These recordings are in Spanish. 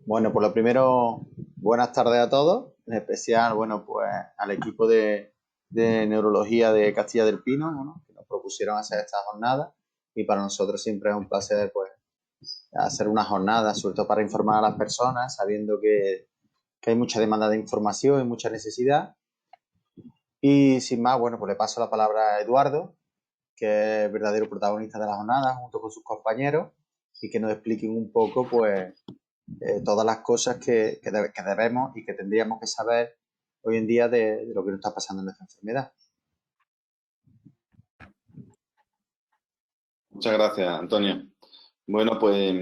Bueno, por lo primero, buenas tardes a todos, en especial, bueno, pues al equipo de neurología de Castilla del Pino, ¿no? Que nos propusieron hacer esta jornada y para nosotros siempre es un placer, pues, hacer una jornada, sobre todo para informar a las personas, sabiendo que hay mucha demanda de información y mucha necesidad. Y sin más, bueno, pues le paso la palabra a Eduardo, que es verdadero protagonista de la jornada, junto con sus compañeros, y que nos expliquen un poco, pues, todas las cosas que debemos y que tendríamos que saber hoy en día de lo que nos está pasando en esta enfermedad. Muchas gracias, Antonio. Bueno, pues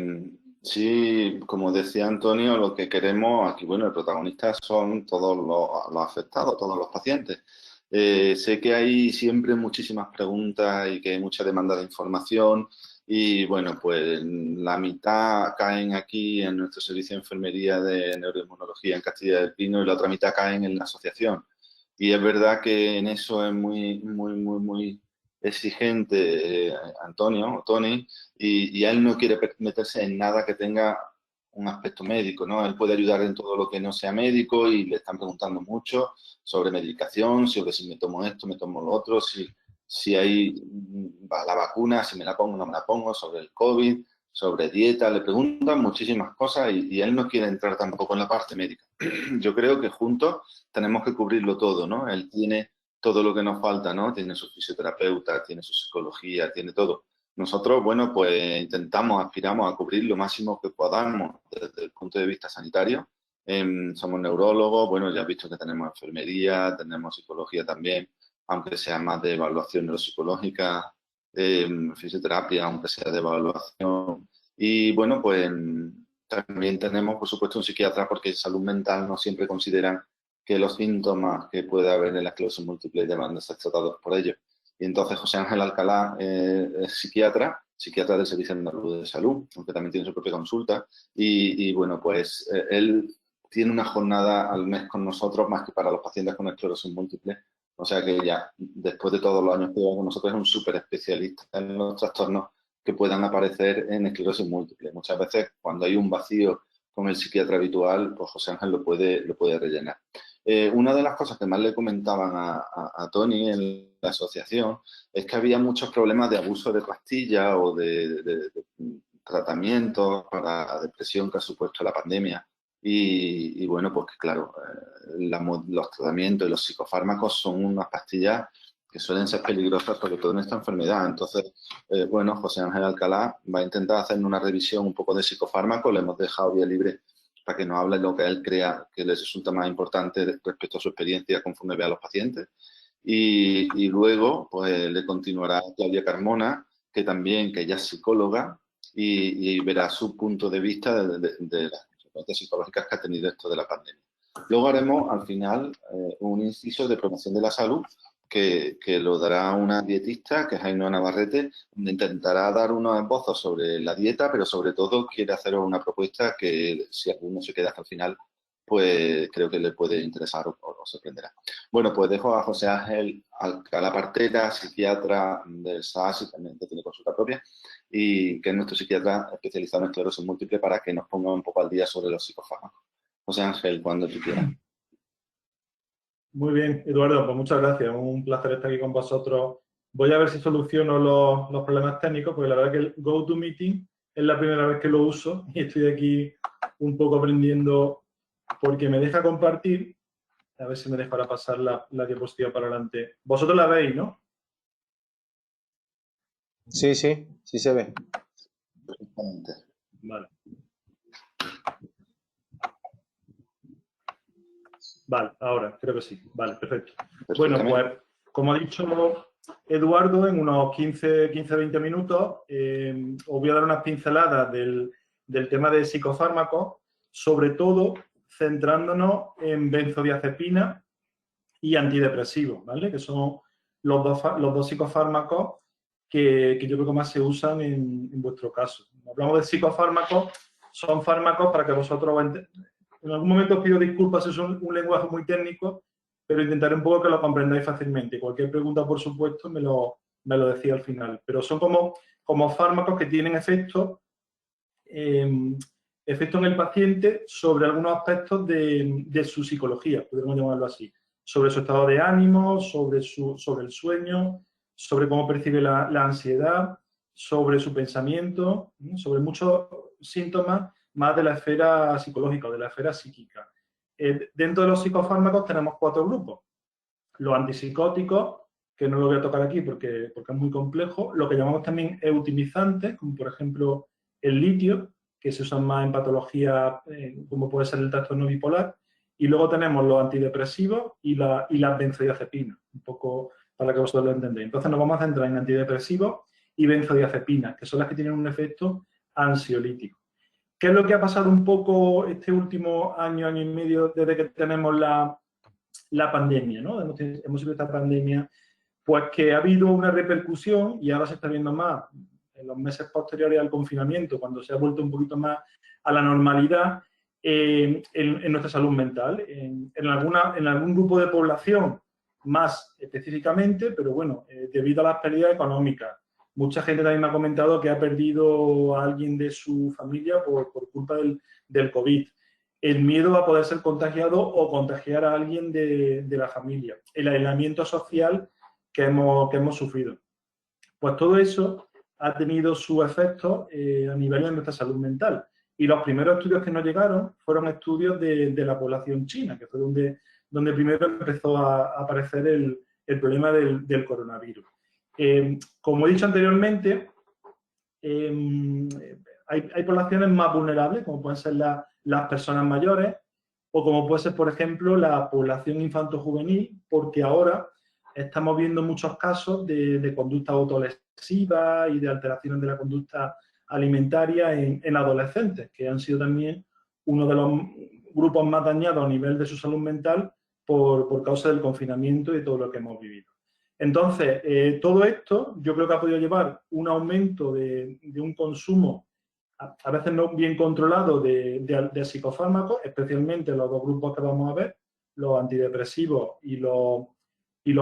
sí, como decía Antonio, lo que queremos aquí, bueno, el protagonista son todos los afectados, todos los pacientes. Sé que hay siempre muchísimas preguntas y que hay mucha demanda de información y bueno, pues la mitad caen aquí en nuestro servicio de enfermería de neuroinmunología en Castilla del Pino y la otra mitad caen en la asociación. Y es verdad que en eso es muy exigente Antonio, Tony, y él no quiere meterse en nada que tenga un aspecto médico, ¿no? Él puede ayudar en todo lo que no sea médico y le están preguntando mucho sobre medicación, sobre si me tomo esto, me tomo lo otro, si hay la vacuna, si me la pongo o no me la pongo, sobre el COVID, sobre dieta, le preguntan muchísimas cosas y él no quiere entrar tampoco en la parte médica. Yo creo que juntos tenemos que cubrirlo todo, ¿no? Él tiene todo lo que nos falta, ¿no? Tiene su fisioterapeuta, tiene su psicología, tiene todo. Nosotros, bueno, pues intentamos, aspiramos a cubrir lo máximo que podamos desde el punto de vista sanitario. Somos neurólogos, bueno, ya has visto que tenemos enfermería, tenemos psicología también, aunque sea más de evaluación neuropsicológica, fisioterapia, aunque sea de evaluación. Y bueno, pues también tenemos, por supuesto, un psiquiatra porque en salud mental no siempre consideran que los síntomas que puede haber en la esclerosis múltiple deban de ser tratados por ellos. Y entonces José Ángel Alcalá es psiquiatra del Servicio Andaluz de Salud, aunque también tiene su propia consulta. Y bueno, pues él tiene una jornada al mes con nosotros más que para los pacientes con esclerosis múltiple. O sea que ya, después de todos los años que lleva con nosotros, es un súper especialista en los trastornos que puedan aparecer en esclerosis múltiple. Muchas veces, cuando hay un vacío con el psiquiatra habitual, pues José Ángel lo puede rellenar. Una de las cosas que más le comentaban a Tony en la asociación es que había muchos problemas de abuso de pastillas o de tratamientos para depresión que ha supuesto la pandemia. Y bueno, pues claro, los tratamientos y los psicofármacos son unas pastillas que suelen ser peligrosas, sobre todo en esta enfermedad. Entonces, bueno, José Ángel Alcalá va a intentar hacer una revisión un poco de psicofármacos, le hemos dejado vía libre para que nos hable lo que él crea que les resulta más importante respecto a su experiencia conforme ve a los pacientes. Y luego, pues le continuará Claudia Carmona, que también, que ella es psicóloga, y verá su punto de vista de las consecuencias psicológicas que ha tenido esto de la pandemia. Luego haremos, al final, un inciso de promoción de la salud, que lo dará una dietista, que es Ainhoa Navarrete, donde intentará dar unos esbozos sobre la dieta, pero sobre todo quiere haceros una propuesta que, si alguno se queda hasta el final, pues creo que le puede interesar o sorprenderá. Bueno, pues dejo a José Ángel Alcalá Partera, psiquiatra del SAS y también que tiene consulta propia, y que es nuestro psiquiatra especializado en esclerosis múltiple para que nos ponga un poco al día sobre los psicofármacos. José Ángel, cuando tú quieras. Muy bien, Eduardo, pues muchas gracias. Un placer estar aquí con vosotros. Voy a ver si soluciono los problemas técnicos, porque la verdad que el GoToMeeting es la primera vez que lo uso y estoy aquí un poco aprendiendo porque me deja compartir. A ver si me deja ahora pasar la diapositiva para adelante. Vosotros la veis, ¿no? Sí, sí, sí se ve. Perfectamente. Vale. Vale, ahora creo que sí. Vale, perfecto. Bueno, pues como ha dicho Eduardo, en unos 15-20 minutos os voy a dar unas pinceladas del tema de psicofármacos, sobre todo centrándonos en benzodiazepina y antidepresivos, ¿vale? Que son los dos psicofármacos que yo creo que más se usan en vuestro caso. Hablamos de psicofármacos, son fármacos para que vosotros en algún momento os pido disculpas si es un lenguaje muy técnico, pero intentaré un poco que lo comprendáis fácilmente. Cualquier pregunta, por supuesto, me lo decía al final. Pero son como fármacos que tienen efectos efecto en el paciente sobre algunos aspectos de su psicología, podemos llamarlo así, sobre su estado de ánimo, sobre el sueño, sobre cómo percibe la ansiedad, sobre su pensamiento, sobre muchos síntomas más de la esfera psicológica o de la esfera psíquica. Dentro de los psicofármacos tenemos 4 grupos. Los antipsicóticos, que no lo voy a tocar aquí porque es muy complejo, lo que llamamos también eutimizantes, como por ejemplo el litio, que se usan más en patología como puede ser el trastorno bipolar, y luego tenemos los antidepresivos y las benzodiazepinas, un poco para que vosotros lo entendáis. Entonces nos vamos a centrar en antidepresivos y benzodiazepinas, que son las que tienen un efecto ansiolítico. ¿Qué es lo que ha pasado un poco este último año y medio desde que tenemos la pandemia, ¿no? Hemos visto esta pandemia, pues que ha habido una repercusión, y ahora se está viendo más en los meses posteriores al confinamiento, cuando se ha vuelto un poquito más a la normalidad, en nuestra salud mental, en algún grupo de población más específicamente, pero bueno, debido a las pérdidas económicas. Mucha gente también me ha comentado que ha perdido a alguien de su familia por culpa del COVID. El miedo a poder ser contagiado o contagiar a alguien de la familia. El aislamiento social que hemos sufrido. Pues todo eso ha tenido su efecto a nivel de nuestra salud mental. Y los primeros estudios que nos llegaron fueron estudios de la población china, que fue donde primero empezó a aparecer el problema del coronavirus. Como he dicho anteriormente, hay poblaciones más vulnerables, como pueden ser las personas mayores, o como puede ser, por ejemplo, la población infanto-juvenil, porque ahora estamos viendo muchos casos de conducta autolesiva y de alteraciones de la conducta alimentaria en adolescentes, que han sido también uno de los grupos más dañados a nivel de su salud mental por causa del confinamiento y de todo lo que hemos vivido. Entonces, todo esto yo creo que ha podido llevar un aumento de un consumo a veces no bien controlado de psicofármacos, especialmente los 2 grupos que vamos a ver, los antidepresivos y los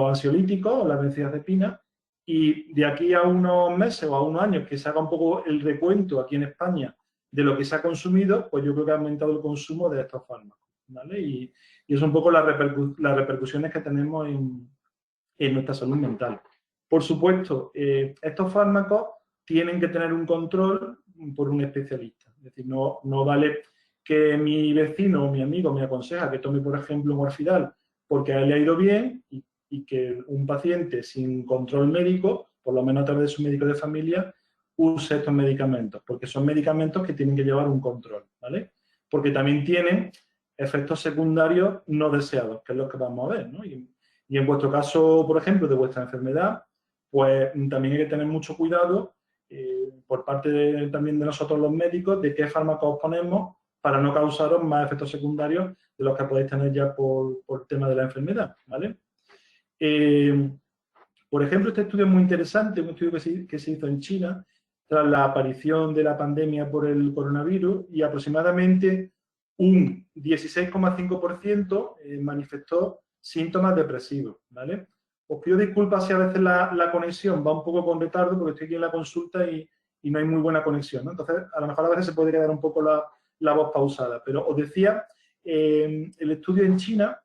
ansiolíticos, las benzodiazepinas, y de aquí a unos meses o a unos años que se haga un poco el recuento aquí en España de lo que se ha consumido, pues yo creo que ha aumentado el consumo de estos fármacos, ¿vale? Y es un poco las repercusiones que tenemos en nuestra salud mental. Por supuesto, estos fármacos tienen que tener un control por un especialista. Es decir, no vale que mi vecino o mi amigo me aconseja que tome, por ejemplo, un Orfidal porque a él le ha ido bien y que un paciente sin control médico, por lo menos a través de su médico de familia, use estos medicamentos, porque son medicamentos que tienen que llevar un control, ¿vale? Porque también tienen efectos secundarios no deseados, que es lo que vamos a ver, ¿no? Y en vuestro caso, por ejemplo, de vuestra enfermedad, pues también hay que tener mucho cuidado por parte también de nosotros los médicos de qué fármacos ponemos para no causaros más efectos secundarios de los que podéis tener ya por el tema de la enfermedad, ¿vale? Por ejemplo, este estudio es muy interesante, un estudio que se hizo en China tras la aparición de la pandemia por el coronavirus, y aproximadamente un 16,5% manifestó síntomas depresivos, ¿vale? Os pido disculpas si a veces la conexión va un poco con retardo porque estoy aquí en la consulta y no hay muy buena conexión, ¿no? Entonces, a lo mejor a veces se puede quedar un poco la voz pausada. Pero os decía, el estudio en China,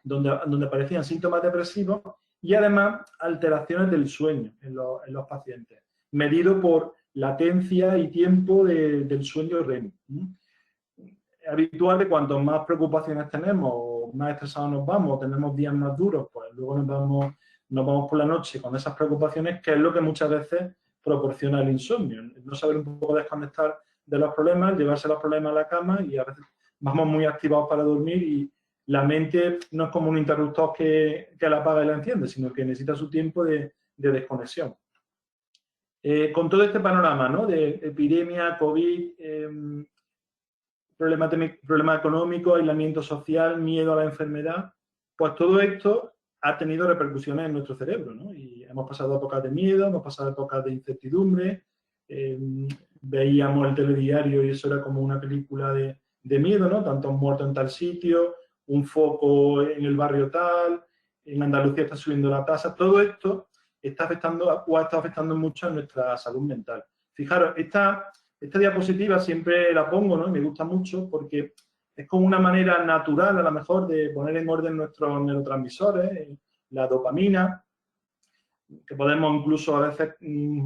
donde aparecían síntomas depresivos y además alteraciones del sueño en los pacientes, medido por latencia y tiempo del sueño REM. Es habitual que cuanto más preocupaciones tenemos, más estresados nos vamos, tenemos días más duros, pues luego nos vamos por la noche con esas preocupaciones, que es lo que muchas veces proporciona el insomnio. No saber un poco desconectar de los problemas, llevarse los problemas a la cama, y a veces vamos muy activados para dormir y la mente no es como un interruptor que la apaga y la enciende, sino que necesita su tiempo de desconexión. Con todo este panorama, ¿no?, de epidemia, COVID, problema económico, aislamiento social, miedo a la enfermedad, pues todo esto ha tenido repercusiones en nuestro cerebro, ¿no? Y hemos pasado épocas de miedo, hemos pasado épocas de incertidumbre, veíamos el telediario y eso era como una película de miedo, ¿no? Tantos muertos en tal sitio, un foco en el barrio tal, en Andalucía está subiendo la tasa. Todo esto está afectando o ha estado afectando mucho a nuestra salud mental. Fijaros, esta Esta diapositiva siempre la pongo, ¿no? Y me gusta mucho porque es como una manera natural, a lo mejor, de poner en orden nuestros neurotransmisores, la dopamina, que podemos incluso a veces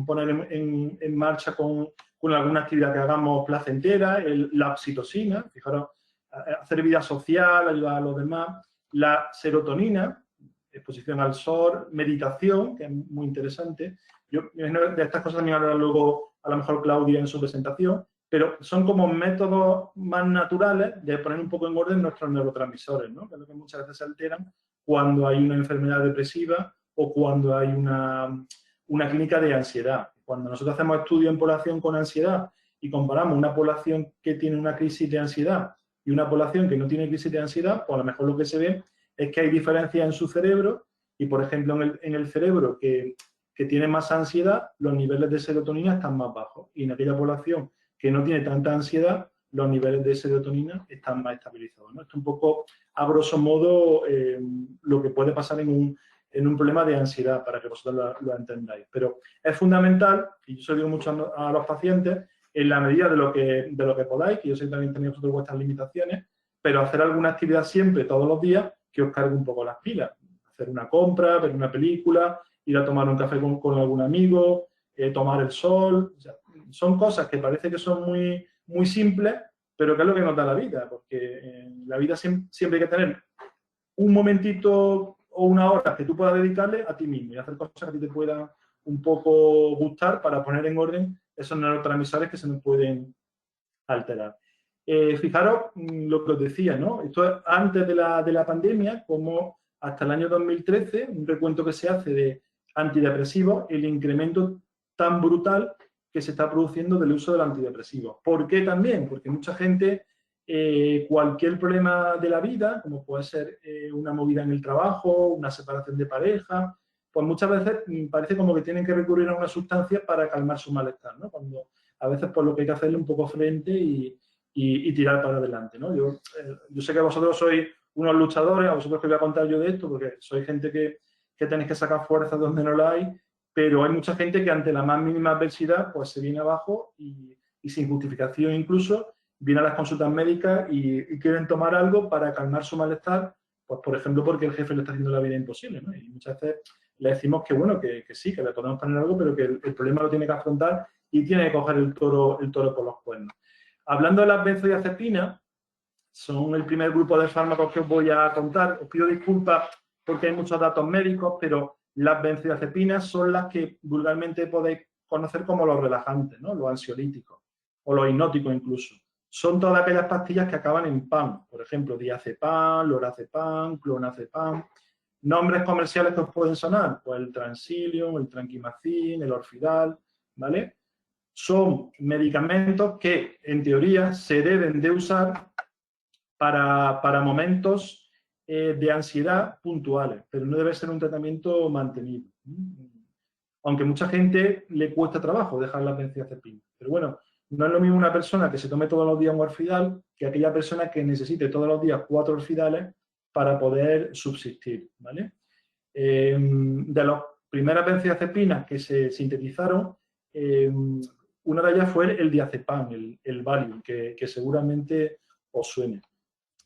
poner en marcha con alguna actividad que hagamos placentera, la oxitocina, fijaros, hacer vida social, ayudar a los demás, la serotonina, exposición al sol, meditación, que es muy interesante. Yo de estas cosas también hablará luego a lo mejor Claudia en su presentación, pero son como métodos más naturales de poner un poco en orden nuestros neurotransmisores, ¿no? Que es lo que muchas veces se alteran cuando hay una enfermedad depresiva o cuando hay una clínica de ansiedad. Cuando nosotros hacemos estudios en población con ansiedad y comparamos una población que tiene una crisis de ansiedad y una población que no tiene crisis de ansiedad, pues a lo mejor lo que se ve es que hay diferencias en su cerebro y, por ejemplo, en el cerebro que tiene más ansiedad, los niveles de serotonina están más bajos. Y en aquella población que no tiene tanta ansiedad, los niveles de serotonina están más estabilizados, ¿no? Esto es un poco, a grosso modo, lo que puede pasar en un problema de ansiedad, para que vosotros lo entendáis. Pero es fundamental, y yo se lo digo mucho a los pacientes, en la medida de lo que podáis, que yo sé que también tenéis vosotros vuestras limitaciones, pero hacer alguna actividad siempre, todos los días, que os cargue un poco las pilas. Hacer una compra, ver una película, ir a tomar un café con algún amigo, tomar el sol. O sea, son cosas que parece que son muy, muy simples, pero que es lo que nos da la vida, porque en la vida siempre hay que tener un momentito o una hora que tú puedas dedicarle a ti mismo y hacer cosas que a ti te puedan un poco gustar para poner en orden esos neurotransmisores que se nos pueden alterar. Fijaros lo que os decía, ¿no? Esto es antes de la pandemia, como hasta el año 2013, un recuento que se hace de antidepresivos, el incremento tan brutal que se está produciendo del uso del antidepresivo. ¿Por qué también? Porque mucha gente, cualquier problema de la vida, como puede ser una movida en el trabajo, una separación de pareja, pues muchas veces parece como que tienen que recurrir a una sustancia para calmar su malestar, ¿no? Cuando a veces pues lo que hay que hacerle un poco frente y tirar para adelante, ¿no? Yo sé que vosotros sois unos luchadores, a vosotros que voy a contar yo de esto, porque sois gente que tenéis que sacar fuerza donde no la hay, pero hay mucha gente que ante la más mínima adversidad pues se viene abajo y sin justificación incluso viene a las consultas médicas y quieren tomar algo para calmar su malestar, pues por ejemplo porque el jefe le está haciendo la vida imposible, ¿no? Y muchas veces le decimos que bueno, que sí, que le podemos poner algo, pero que el problema lo tiene que afrontar y tiene que coger el toro por los cuernos. Hablando de las benzodiazepinas, son el primer grupo de fármacos que os voy a contar. Os pido disculpas porque hay muchos datos médicos, pero las benzodiazepinas son las que vulgarmente podéis conocer como los relajantes, ¿no? Los ansiolíticos o los hipnóticos incluso. Son todas aquellas pastillas que acaban en pan, por ejemplo, diazepam, lorazepam, clonazepam. Nombres comerciales que os pueden sonar, pues el Transilium, el Tranquimacin, el Orfidal, ¿vale? Son medicamentos que, en teoría, se deben de usar para momentos de ansiedad puntuales, pero no debe ser un tratamiento mantenido. Aunque mucha gente le cuesta trabajo dejar las benzodiazepinas. Pero bueno, no es lo mismo una persona que se tome todos los días un Orfidal que aquella persona que necesite todos los días 4 Orfidales para poder subsistir, ¿vale? De las primeras benzodiazepinas que se sintetizaron, una de ellas fue el diazepam, el Valium, que seguramente os suene.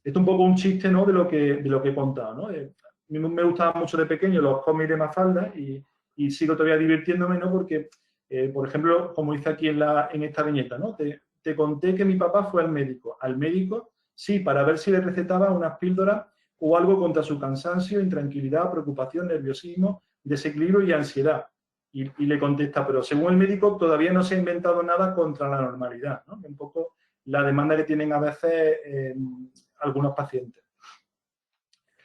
Esto es un poco un chiste, ¿no?, de lo que he contado, ¿no? A mí me gustaban mucho de pequeño los cómics de Mafalda y sigo todavía divirtiéndome, ¿no? Porque, por ejemplo, como dice aquí en esta viñeta, ¿no? Te conté que mi papá fue al médico. ¿Al médico? Sí, para ver si le recetaba unas píldoras o algo contra su cansancio, intranquilidad, preocupación, nerviosismo, desequilibrio y ansiedad. Y le contesta, pero según el médico todavía no se ha inventado nada contra la normalidad, ¿no? Un poco la demanda que tienen a veces algunos pacientes.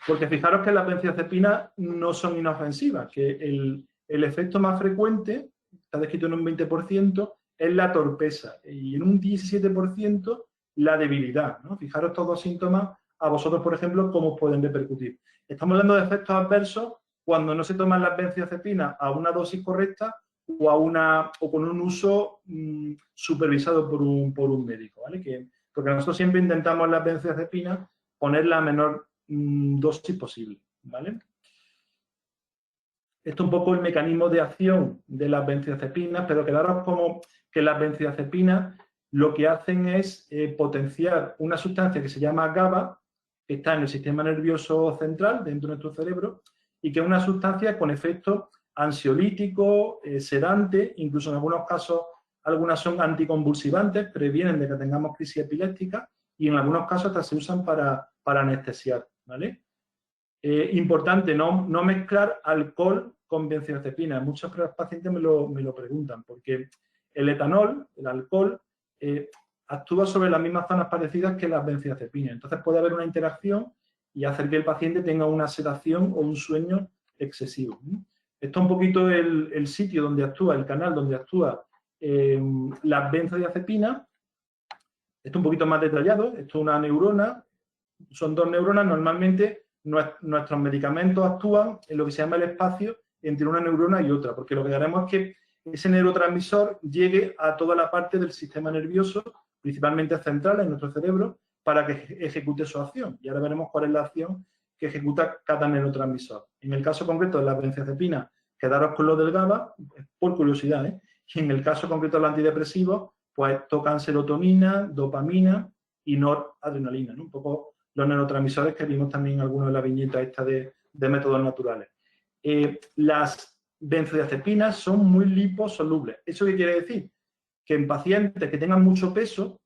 Porque fijaros que las benzodiazepinas no son inofensivas, que el efecto más frecuente, está descrito en un 20%, es la torpeza y en un 17% la debilidad, ¿no? Fijaros estos dos síntomas a vosotros, por ejemplo, cómo os pueden repercutir. Estamos hablando de efectos adversos cuando no se toman las benzodiazepinas a una dosis correcta o con un uso supervisado por un médico, ¿vale? Porque nosotros siempre intentamos las benzodiazepinas poner la menor dosis posible, ¿vale? Esto es un poco el mecanismo de acción de las benzodiazepinas, pero quedaros como que las benzodiazepinas lo que hacen es potenciar una sustancia que se llama GABA, que está en el sistema nervioso central, dentro de nuestro cerebro, y que es una sustancia con efecto ansiolítico, sedante, incluso en algunos casos, algunas son anticonvulsivantes, previenen de que tengamos crisis epiléptica, y en algunos casos hasta se usan para anestesiar, ¿vale? Importante no mezclar alcohol con benzodiazepina. Muchos pacientes me lo preguntan, porque el etanol, el alcohol, actúa sobre las mismas zonas parecidas que las benzodiazepinas. Entonces puede haber una interacción y hacer que el paciente tenga una sedación o un sueño excesivo. Esto es un poquito el sitio donde actúa, el canal donde actúa las benzodiazepinas. Esto un poquito más detallado. Esto es una neurona. Son dos neuronas. Normalmente nuestros medicamentos actúan en lo que se llama el espacio entre una neurona y otra, porque lo que haremos es que ese neurotransmisor llegue a toda la parte del sistema nervioso, principalmente central en nuestro cerebro, para que ejecute su acción. Y ahora veremos cuál es la acción que ejecuta cada neurotransmisor. En el caso concreto de la benzodiazepina, quedaros con lo del GABA, por curiosidad, ¿eh? Y en el caso concreto de los antidepresivos, pues tocan serotonina, dopamina y noradrenalina, ¿no? Un poco los neurotransmisores que vimos también en alguna de las viñetas estas de métodos naturales. Las benzodiazepinas son muy liposolubles. ¿Eso qué quiere decir? Que en pacientes que tengan mucho peso,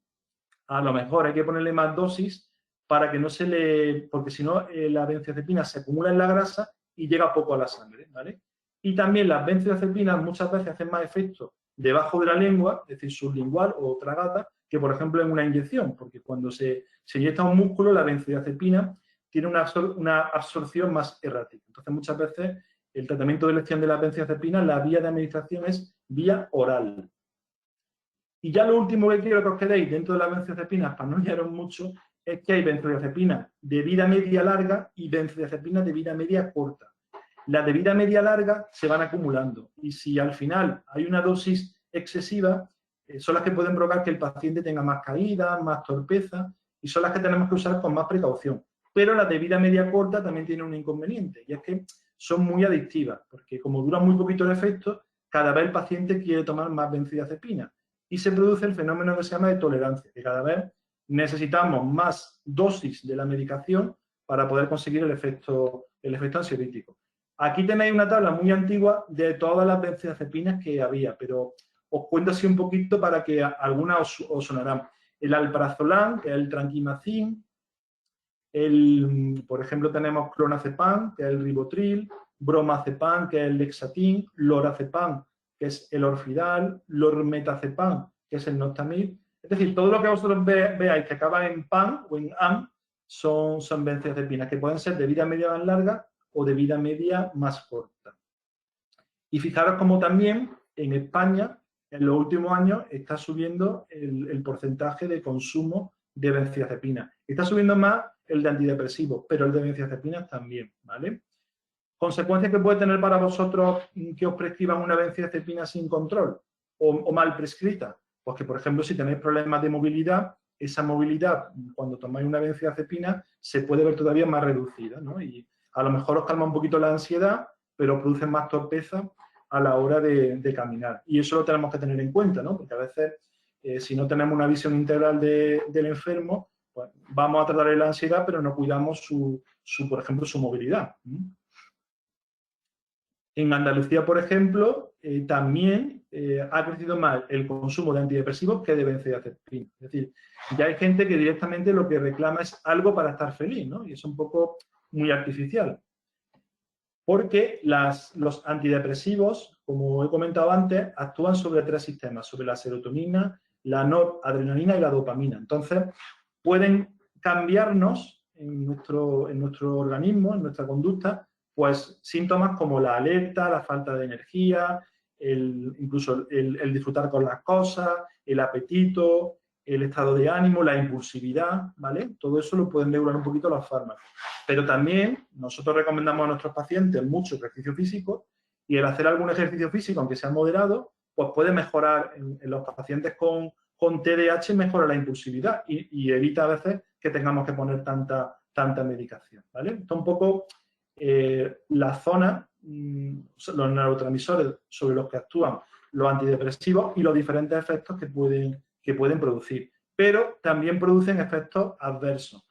a lo mejor hay que ponerle más dosis para que no se le... porque si no, la benzodiazepina se acumula en la grasa y llega poco a la sangre, ¿vale? Y también las benzodiazepinas muchas veces hacen más efecto debajo de la lengua, es decir, sublingual o tragata, que por ejemplo en una inyección, porque cuando se inyecta un músculo, la benzodiazepina tiene una absorción más errática. Entonces, muchas veces el tratamiento de elección de la benzodiazepina, la vía de administración es vía oral. Y ya lo último que quiero que os quedéis dentro de las benzodiazepinas, para no liaros mucho, es que hay benzodiazepinas de vida media larga y benzodiazepinas de vida media corta. Las de vida media larga se van acumulando y si al final hay una dosis excesiva, son las que pueden provocar que el paciente tenga más caídas, más torpeza y son las que tenemos que usar con más precaución. Pero las de vida media corta también tienen un inconveniente y es que son muy adictivas porque como dura muy poquito el efecto, cada vez el paciente quiere tomar más benzodiazepina y se produce el fenómeno que se llama de tolerancia, que cada vez necesitamos más dosis de la medicación para poder conseguir el efecto ansiolítico. Aquí tenéis una tabla muy antigua de todas las benzodiazepinas que había, pero os cuento así un poquito para que algunas os sonarán. El alprazolam, que es el tranquimacin, por ejemplo tenemos clonazepam, que es el ribotril, bromazepam, que es el lexatin, lorazepam, que es el orfidal, lormetazepam, que es el noctamid. Es decir, todo lo que vosotros veáis que acaba en pan o en am son benzodiazepinas, que pueden ser de vida media más larga o de vida media más corta. Y fijaros como también en España, en los últimos años, está subiendo el porcentaje de consumo de benzodiazepinas. Está subiendo más el de antidepresivos, pero el de benzodiazepinas también, ¿vale? ¿Consecuencias que puede tener para vosotros que os prescriban una benzodiazepina sin control o mal prescrita? Pues que, por ejemplo, si tenéis problemas de movilidad, esa movilidad, cuando tomáis una benzodiazepina, se puede ver todavía más reducida, ¿no? Y a lo mejor os calma un poquito la ansiedad, pero produce más torpeza a la hora de caminar. Y eso lo tenemos que tener en cuenta, ¿no? Porque a veces, si no tenemos una visión integral del enfermo, pues vamos a tratar la ansiedad, pero no cuidamos por ejemplo, su movilidad. En Andalucía, por ejemplo, también ha crecido más el consumo de antidepresivos que de benzodiazepina. Es decir, ya hay gente que directamente lo que reclama es algo para estar feliz, ¿no? Y es un poco muy artificial. Porque los antidepresivos, como he comentado antes, actúan sobre 3 sistemas, sobre la serotonina, la noradrenalina y la dopamina. Entonces, pueden cambiarnos en nuestro organismo, en nuestra conducta, pues síntomas como la alerta, la falta de energía, incluso el disfrutar con las cosas, el apetito, el estado de ánimo, la impulsividad, ¿vale? Todo eso lo pueden regular un poquito los fármacos. Pero también nosotros recomendamos a nuestros pacientes mucho ejercicio físico y el hacer algún ejercicio físico, aunque sea moderado, pues puede mejorar en los pacientes con TDAH, mejora la impulsividad y evita a veces que tengamos que poner tanta medicación, ¿vale? Esto es un poco la zona, los neurotransmisores sobre los que actúan los antidepresivos y los diferentes efectos que pueden que pueden producir. Pero también producen efectos adversos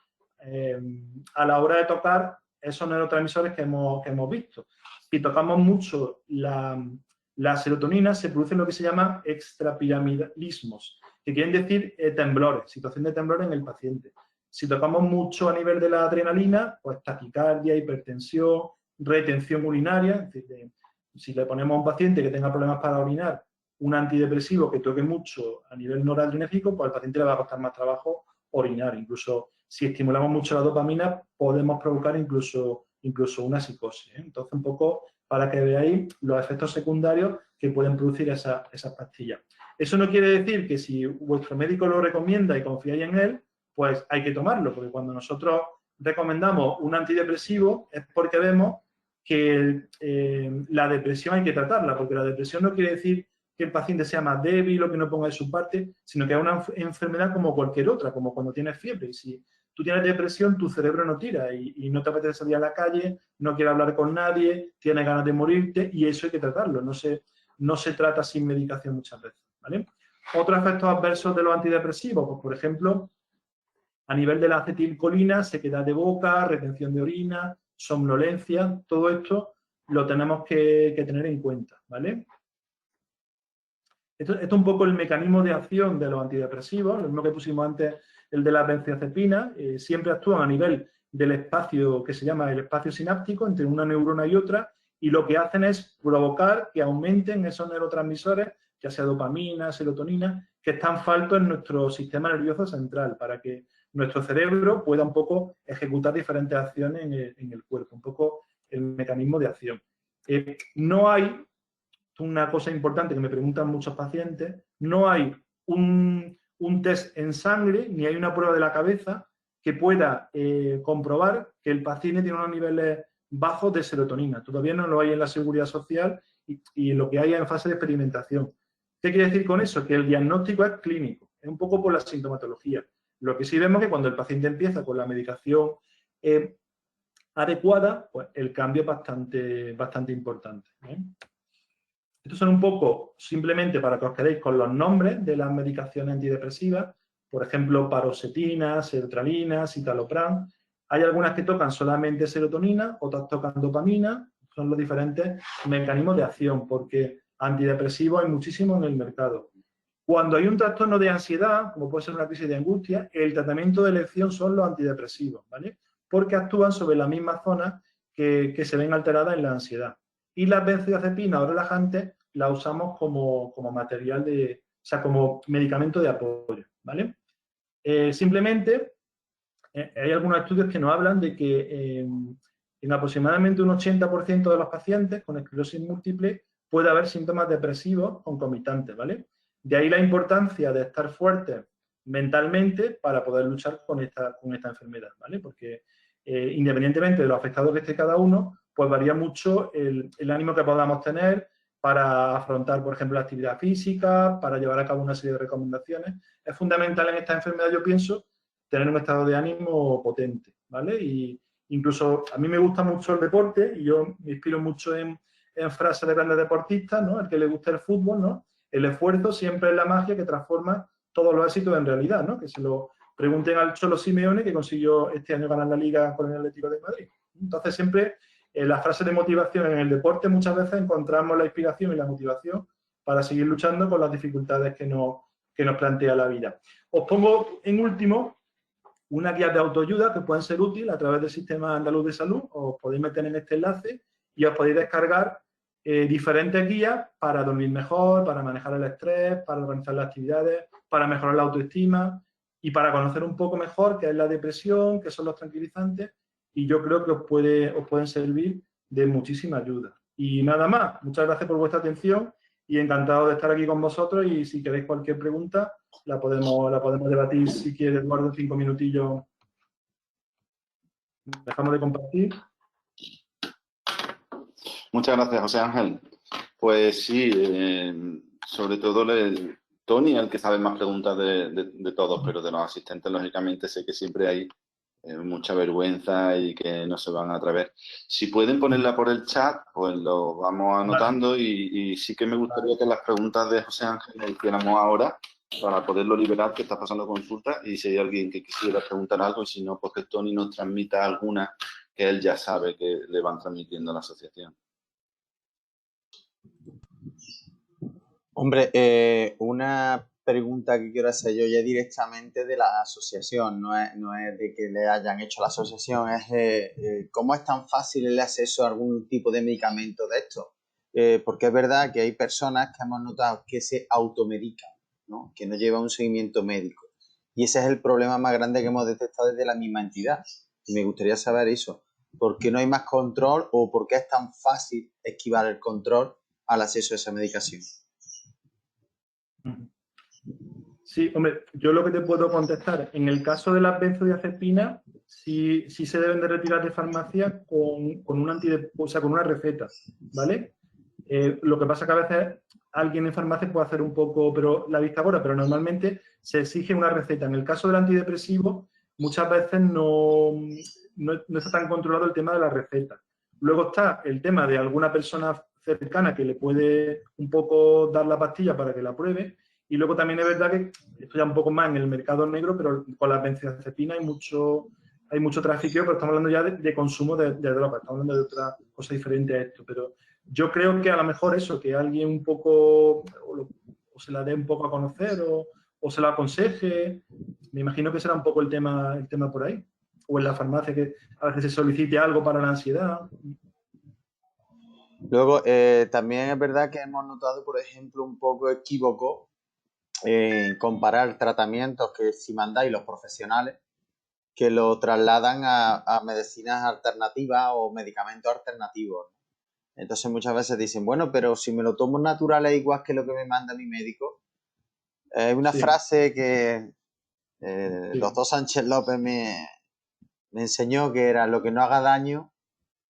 a la hora de tocar esos neurotransmisores que hemos visto. Si tocamos mucho la serotonina, se producen lo que se llaman extrapiramidalismos, que quieren decir temblores, situación de temblor en el paciente. Si tocamos mucho a nivel de la adrenalina, pues taquicardia, hipertensión, retención urinaria. Es decir, si le ponemos a un paciente que tenga problemas para orinar un antidepresivo que toque mucho a nivel noradrenérgico, pues al paciente le va a costar más trabajo orinar. Incluso si estimulamos mucho la dopamina, podemos provocar incluso una psicosis. Entonces, un poco para que veáis los efectos secundarios que pueden producir esas pastillas. Eso no quiere decir que si vuestro médico lo recomienda y confiáis en él, pues hay que tomarlo, porque cuando nosotros recomendamos un antidepresivo es porque vemos que la depresión hay que tratarla, porque la depresión no quiere decir que el paciente sea más débil o que no ponga de su parte, sino que es una enfermedad como cualquier otra, como cuando tienes fiebre. Y si tú tienes depresión, tu cerebro no tira y no te apetece salir a la calle, no quieres hablar con nadie, tienes ganas de morirte y eso hay que tratarlo. No se trata sin medicación muchas veces, ¿vale? Otros efectos adversos de los antidepresivos, pues por ejemplo, a nivel de la acetilcolina, sequedad de boca, retención de orina, somnolencia, todo esto lo tenemos que tener en cuenta, ¿vale? Esto es un poco el mecanismo de acción de los antidepresivos, lo mismo que pusimos antes, el de la benzodiazepina, siempre actúan a nivel del espacio que se llama el espacio sináptico entre una neurona y otra, y lo que hacen es provocar que aumenten esos neurotransmisores, ya sea dopamina, serotonina, que están faltos en nuestro sistema nervioso central, para que nuestro cerebro pueda un poco ejecutar diferentes acciones en el cuerpo, un poco el mecanismo de acción. No hay una cosa importante que me preguntan muchos pacientes, no hay un test en sangre ni hay una prueba de la cabeza que pueda comprobar que el paciente tiene unos niveles bajos de serotonina. Todavía no lo hay en la seguridad social y lo que hay es en fase de experimentación. ¿Qué quiere decir con eso? Que el diagnóstico es clínico, es un poco por la sintomatología. Lo que sí vemos es que cuando el paciente empieza con la medicación adecuada, pues el cambio es bastante importante, ¿eh? Estos son un poco, simplemente para que os quedéis con los nombres de las medicaciones antidepresivas, por ejemplo, paroxetina, sertralina, citalopram. Hay algunas que tocan solamente serotonina, otras tocan dopamina, son los diferentes mecanismos de acción, porque antidepresivos hay muchísimos en el mercado. Cuando hay un trastorno de ansiedad, como puede ser una crisis de angustia, el tratamiento de elección son los antidepresivos, ¿vale? Porque actúan sobre la misma zona que se ven alteradas en la ansiedad. Y las benzodiazepinas o relajantes las usamos como material como medicamento de apoyo, ¿vale? Simplemente, hay algunos estudios que nos hablan de que en aproximadamente un 80% de los pacientes con esclerosis múltiple puede haber síntomas depresivos concomitantes, ¿vale? De ahí la importancia de estar fuertes mentalmente para poder luchar con esta enfermedad, ¿vale? Porque independientemente de los afectados que esté cada uno, pues varía mucho el ánimo que podamos tener para afrontar, por ejemplo, la actividad física, para llevar a cabo una serie de recomendaciones. Es fundamental en esta enfermedad, yo pienso, tener un estado de ánimo potente, ¿vale? Y incluso a mí me gusta mucho el deporte y yo me inspiro mucho en frases de grandes deportistas, ¿no? El que le gusta el fútbol, ¿no? El esfuerzo siempre es la magia que transforma todos los éxitos en realidad, ¿no? Que se lo pregunten al Cholo Simeone, que consiguió este año ganar la Liga con el Atlético de Madrid. Entonces, siempre en las frases de motivación en el deporte muchas veces encontramos la inspiración y la motivación para seguir luchando con las dificultades que nos plantea la vida. Os pongo, en último, una guía de autoayuda que pueden ser útiles a través del Sistema Andaluz de Salud. Os podéis meter en este enlace y os podéis descargar diferentes guías para dormir mejor, para manejar el estrés, para organizar las actividades, para mejorar la autoestima y para conocer un poco mejor qué es la depresión, qué son los tranquilizantes, y yo creo que os pueden servir de muchísima ayuda. Y nada más, muchas gracias por vuestra atención y encantado de estar aquí con vosotros, y si queréis cualquier pregunta la podemos debatir, si quieres, Eduardo, 5 minutillos. Dejamos de compartir. Muchas gracias, José Ángel. Pues sí, sobre todo Tony, el que sabe más preguntas de todos, pero de los asistentes, lógicamente, sé que siempre hay mucha vergüenza y que no se van a atrever. Si pueden ponerla por el chat, pues lo vamos anotando. Vale. Y sí que me gustaría que las preguntas de José Ángel las hiciéramos ahora para poderlo liberar, que está pasando consulta, y si hay alguien que quisiera preguntar algo, y si no, pues que Tony nos transmita alguna que él ya sabe que le van transmitiendo a la asociación. Hombre, una pregunta que quiero hacer yo ya directamente de la asociación, no es de que le hayan hecho a la asociación, es cómo es tan fácil el acceso a algún tipo de medicamento de esto. Porque es verdad que hay personas que hemos notado que se automedican, ¿no? Que no llevan un seguimiento médico. Y ese es el problema más grande que hemos detectado desde la misma entidad. Y me gustaría saber eso. ¿Por qué no hay más control o por qué es tan fácil esquivar el control al acceso a esa medicación? Sí, hombre, yo lo que te puedo contestar, en el caso de las benzodiazepinas, sí se deben de retirar de farmacia con una receta, ¿vale? Lo que pasa que a veces alguien en farmacia puede hacer un poco la vista gorda, pero normalmente se exige una receta. En el caso del antidepresivo, muchas veces no está tan controlado el tema de la receta. Luego está el tema de alguna persona cercana que le puede un poco dar la pastilla para que la pruebe. Y luego también es verdad que esto ya un poco más en el mercado negro, pero con las benzodiazepinas hay mucho tráfico, pero estamos hablando ya de consumo de drogas, estamos hablando de otra cosa diferente a esto. Pero yo creo que a lo mejor eso, que alguien un poco o se la dé un poco a conocer o se la aconseje, me imagino que será un poco el tema por ahí. O en la farmacia que a veces se solicite algo para la ansiedad. Luego, también es verdad que hemos notado, por ejemplo, un poco equívoco comparar tratamientos que si mandáis los profesionales que lo trasladan a medicinas alternativas o medicamentos alternativos. Entonces muchas veces dicen, bueno, pero si me lo tomo natural es igual que lo que me manda mi médico. Es una frase que el doctor Sánchez López me enseñó, que era: lo que no haga daño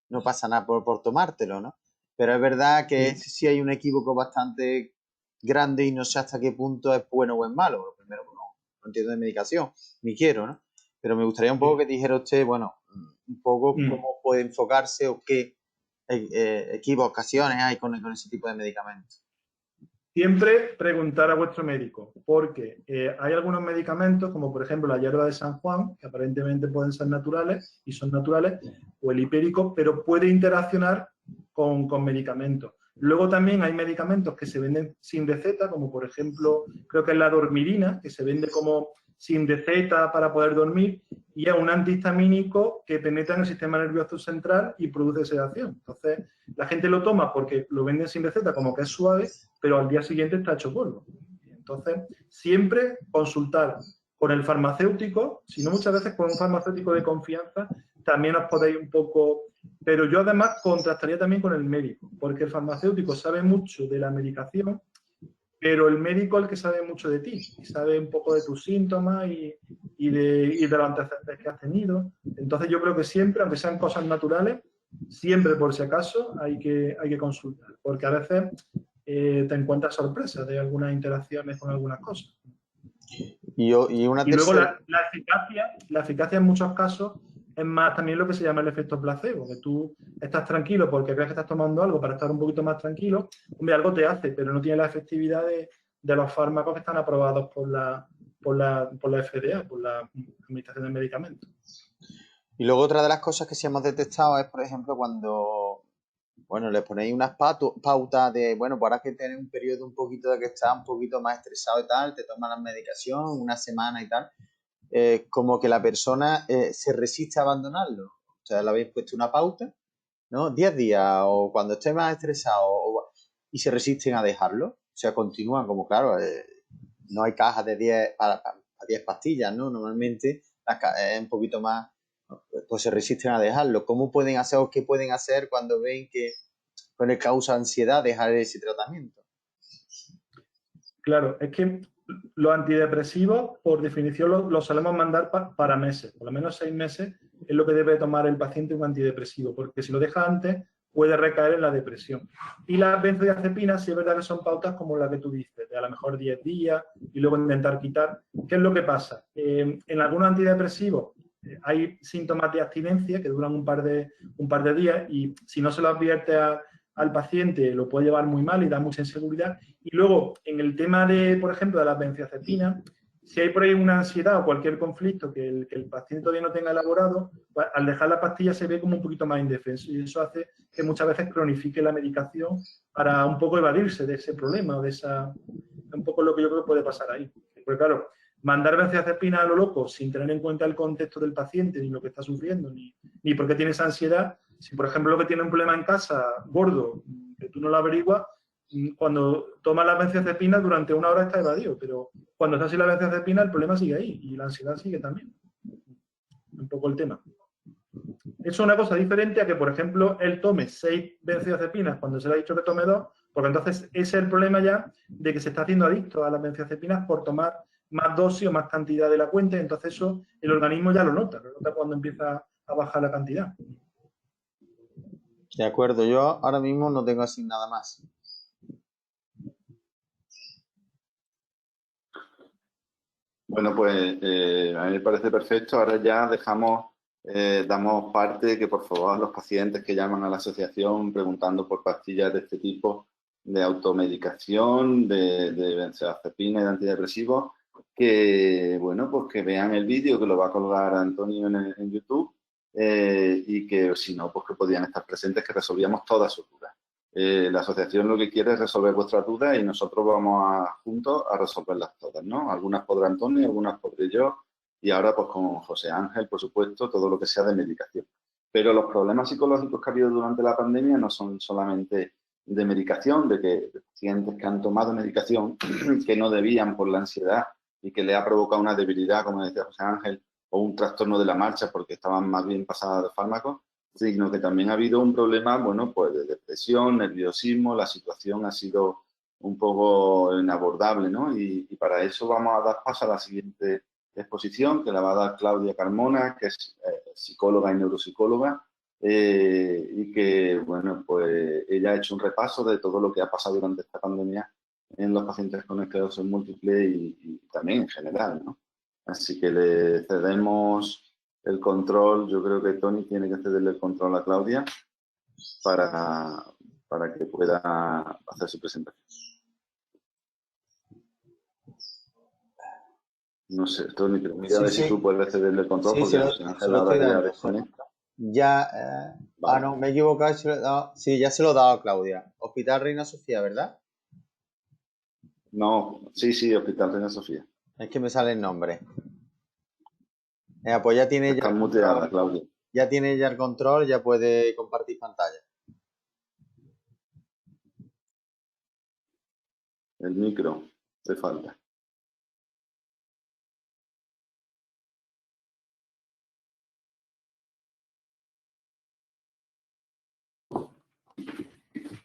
no pasa nada por tomártelo, ¿no? Pero es verdad que sí hay un equívoco bastante grande y no sé hasta qué punto es bueno o es malo. Lo primero, no entiendo de medicación, ni quiero, ¿no? Pero me gustaría un poco que dijera usted, bueno, un poco cómo puede enfocarse o qué equivocaciones hay con ese tipo de medicamentos. Siempre preguntar a vuestro médico, porque hay algunos medicamentos, como por ejemplo la hierba de San Juan, que aparentemente pueden ser naturales y son naturales, o el hipérico, pero puede interaccionar con medicamentos. Luego también hay medicamentos que se venden sin receta, como por ejemplo, creo que es la dormidina, que se vende como sin receta para poder dormir, y es un antihistamínico que penetra en el sistema nervioso central y produce sedación. Entonces, la gente lo toma porque lo venden sin receta, como que es suave, pero al día siguiente está hecho polvo. Entonces, siempre consultar con el farmacéutico, si no muchas veces con un farmacéutico de confianza, también os podéis un poco... Pero yo además contrastaría también con el médico, porque el farmacéutico sabe mucho de la medicación, pero el médico es el que sabe mucho de ti, y sabe un poco de tus síntomas y de los antecedentes que has tenido. Entonces yo creo que siempre, aunque sean cosas naturales, siempre por si acaso hay que consultar, porque a veces te encuentras sorpresas de algunas interacciones con algunas cosas. Y luego la eficacia en muchos casos es más también lo que se llama el efecto placebo, que tú estás tranquilo porque crees que estás tomando algo para estar un poquito más tranquilo. Hombre, algo te hace, pero no tiene la efectividad de los fármacos que están aprobados por la FDA, por la Administración de Medicamentos. Y luego otra de las cosas que sí hemos detectado es, por ejemplo, cuando, bueno, les ponéis unas pautas de, bueno, pues ahora que tienes un periodo un poquito de que estás un poquito más estresado y tal, te tomas la medicación una semana y tal, como que la persona se resiste a abandonarlo. O sea, le habéis puesto una pauta, ¿no? 10 días o cuando esté más estresado y se resisten a dejarlo. O sea, continúan como, claro, no hay cajas de 10 para 10 pastillas, ¿no? Normalmente es un poquito más, pues se resisten a dejarlo. ¿Cómo pueden hacer o qué pueden hacer cuando ven que les causa ansiedad dejar ese tratamiento? Claro, es que los antidepresivos, por definición, los solemos mandar para meses. Por lo menos 6 meses es lo que debe tomar el paciente un antidepresivo, porque si lo deja antes puede recaer en la depresión. Y las benzodiazepinas sí es verdad que son pautas como la que tú dices, de a lo mejor 10 días y luego intentar quitar. ¿Qué es lo que pasa? En algunos antidepresivos hay síntomas de abstinencia que duran un par de días y si no se lo advierte al paciente lo puede llevar muy mal y da mucha inseguridad. Y luego, en el tema de, por ejemplo, de las benzodiazepinas, si hay por ahí una ansiedad o cualquier conflicto que el paciente todavía no tenga elaborado, pues, al dejar la pastilla se ve como un poquito más indefenso y eso hace que muchas veces cronifique la medicación para un poco evadirse de ese problema o de esa... un poco lo que yo creo que puede pasar ahí. Porque claro, mandar benzodiazepina a lo loco sin tener en cuenta el contexto del paciente, ni lo que está sufriendo, ni por qué tiene esa ansiedad, si por ejemplo lo que tiene un problema en casa gordo, que tú no lo averiguas, cuando toma la benzodiazepina durante una hora está evadido, pero cuando está sin la benzodiazepina el problema sigue ahí y la ansiedad sigue también. Un poco el tema. Eso es una cosa diferente a que, por ejemplo, él tome 6 benzodiazepinas cuando se le ha dicho que tome 2, porque entonces ese es el problema ya de que se está haciendo adicto a las benzodiazepinas por tomar más dosis o más cantidad de la cuenta, y entonces eso el organismo ya lo nota cuando empieza a bajar la cantidad. De acuerdo, yo ahora mismo no tengo así nada más. Bueno, pues a mí me parece perfecto. Ahora ya damos parte que por favor los pacientes que llaman a la asociación preguntando por pastillas de este tipo de automedicación, de benzodiazepina y de antidepresivos, que bueno, pues que vean el vídeo que lo va a colgar Antonio en YouTube y que si no, pues que podían estar presentes, que resolvíamos todas sus dudas. La asociación lo que quiere es resolver vuestras dudas y nosotros vamos juntos a resolverlas todas, ¿no? Algunas podrá Antonio, algunas podré yo y ahora pues con José Ángel, por supuesto, todo lo que sea de medicación. Pero los problemas psicológicos que ha habido durante la pandemia no son solamente de medicación, de pacientes que han tomado medicación que no debían por la ansiedad y que le ha provocado una debilidad, como decía José Ángel, o un trastorno de la marcha porque estaban más bien pasadas de fármacos, sino que también ha habido un problema, bueno, pues de depresión, nerviosismo, la situación ha sido un poco inabordable, ¿no? Y para eso vamos a dar paso a la siguiente exposición, que la va a dar Claudia Carmona, que es psicóloga y neuropsicóloga, y que, bueno, pues ella ha hecho un repaso de todo lo que ha pasado durante esta pandemia en los pacientes con esclerosis múltiple y también en general, ¿no? Así que le cedemos el control. Yo creo que Tony tiene que cederle el control a Claudia para que pueda hacer su presentación. No sé, Tony, pero mira a ver si tú puedes cederle el control, porque José Ángel ahora que ya desconecta. Ya, Vale. no, me he equivocado. Sí, ya se lo he dado a Claudia. Hospital Reina Sofía, ¿verdad? No, sí, Hospital Reina Sofía. Es que me sale el nombre. Pues ya tiene Está muteada, Claudia. Ya tiene ya el control, ya puede compartir pantalla. El micro, te falta.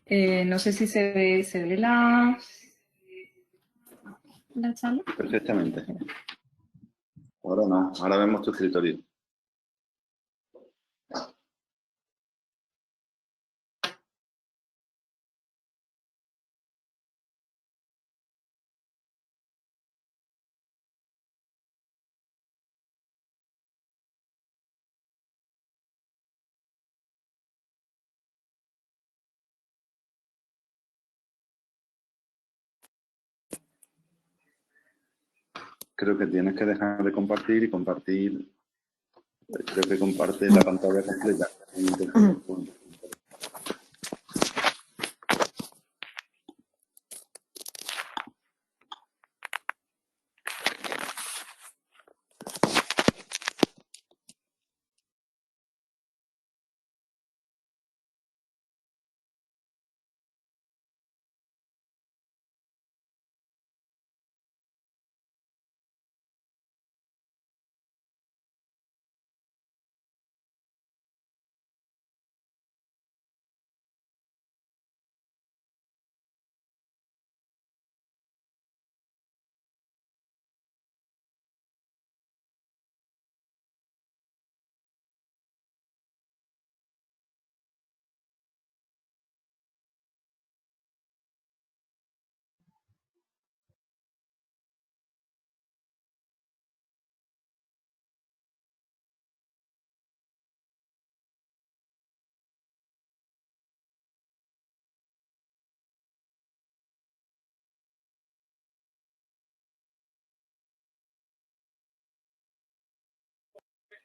No sé si se ve la charla. Perfectamente. Ahora no, ahora vemos tu escritorio. Creo que tienes que dejar de compartir y compartir. Creo que comparte la pantalla completa.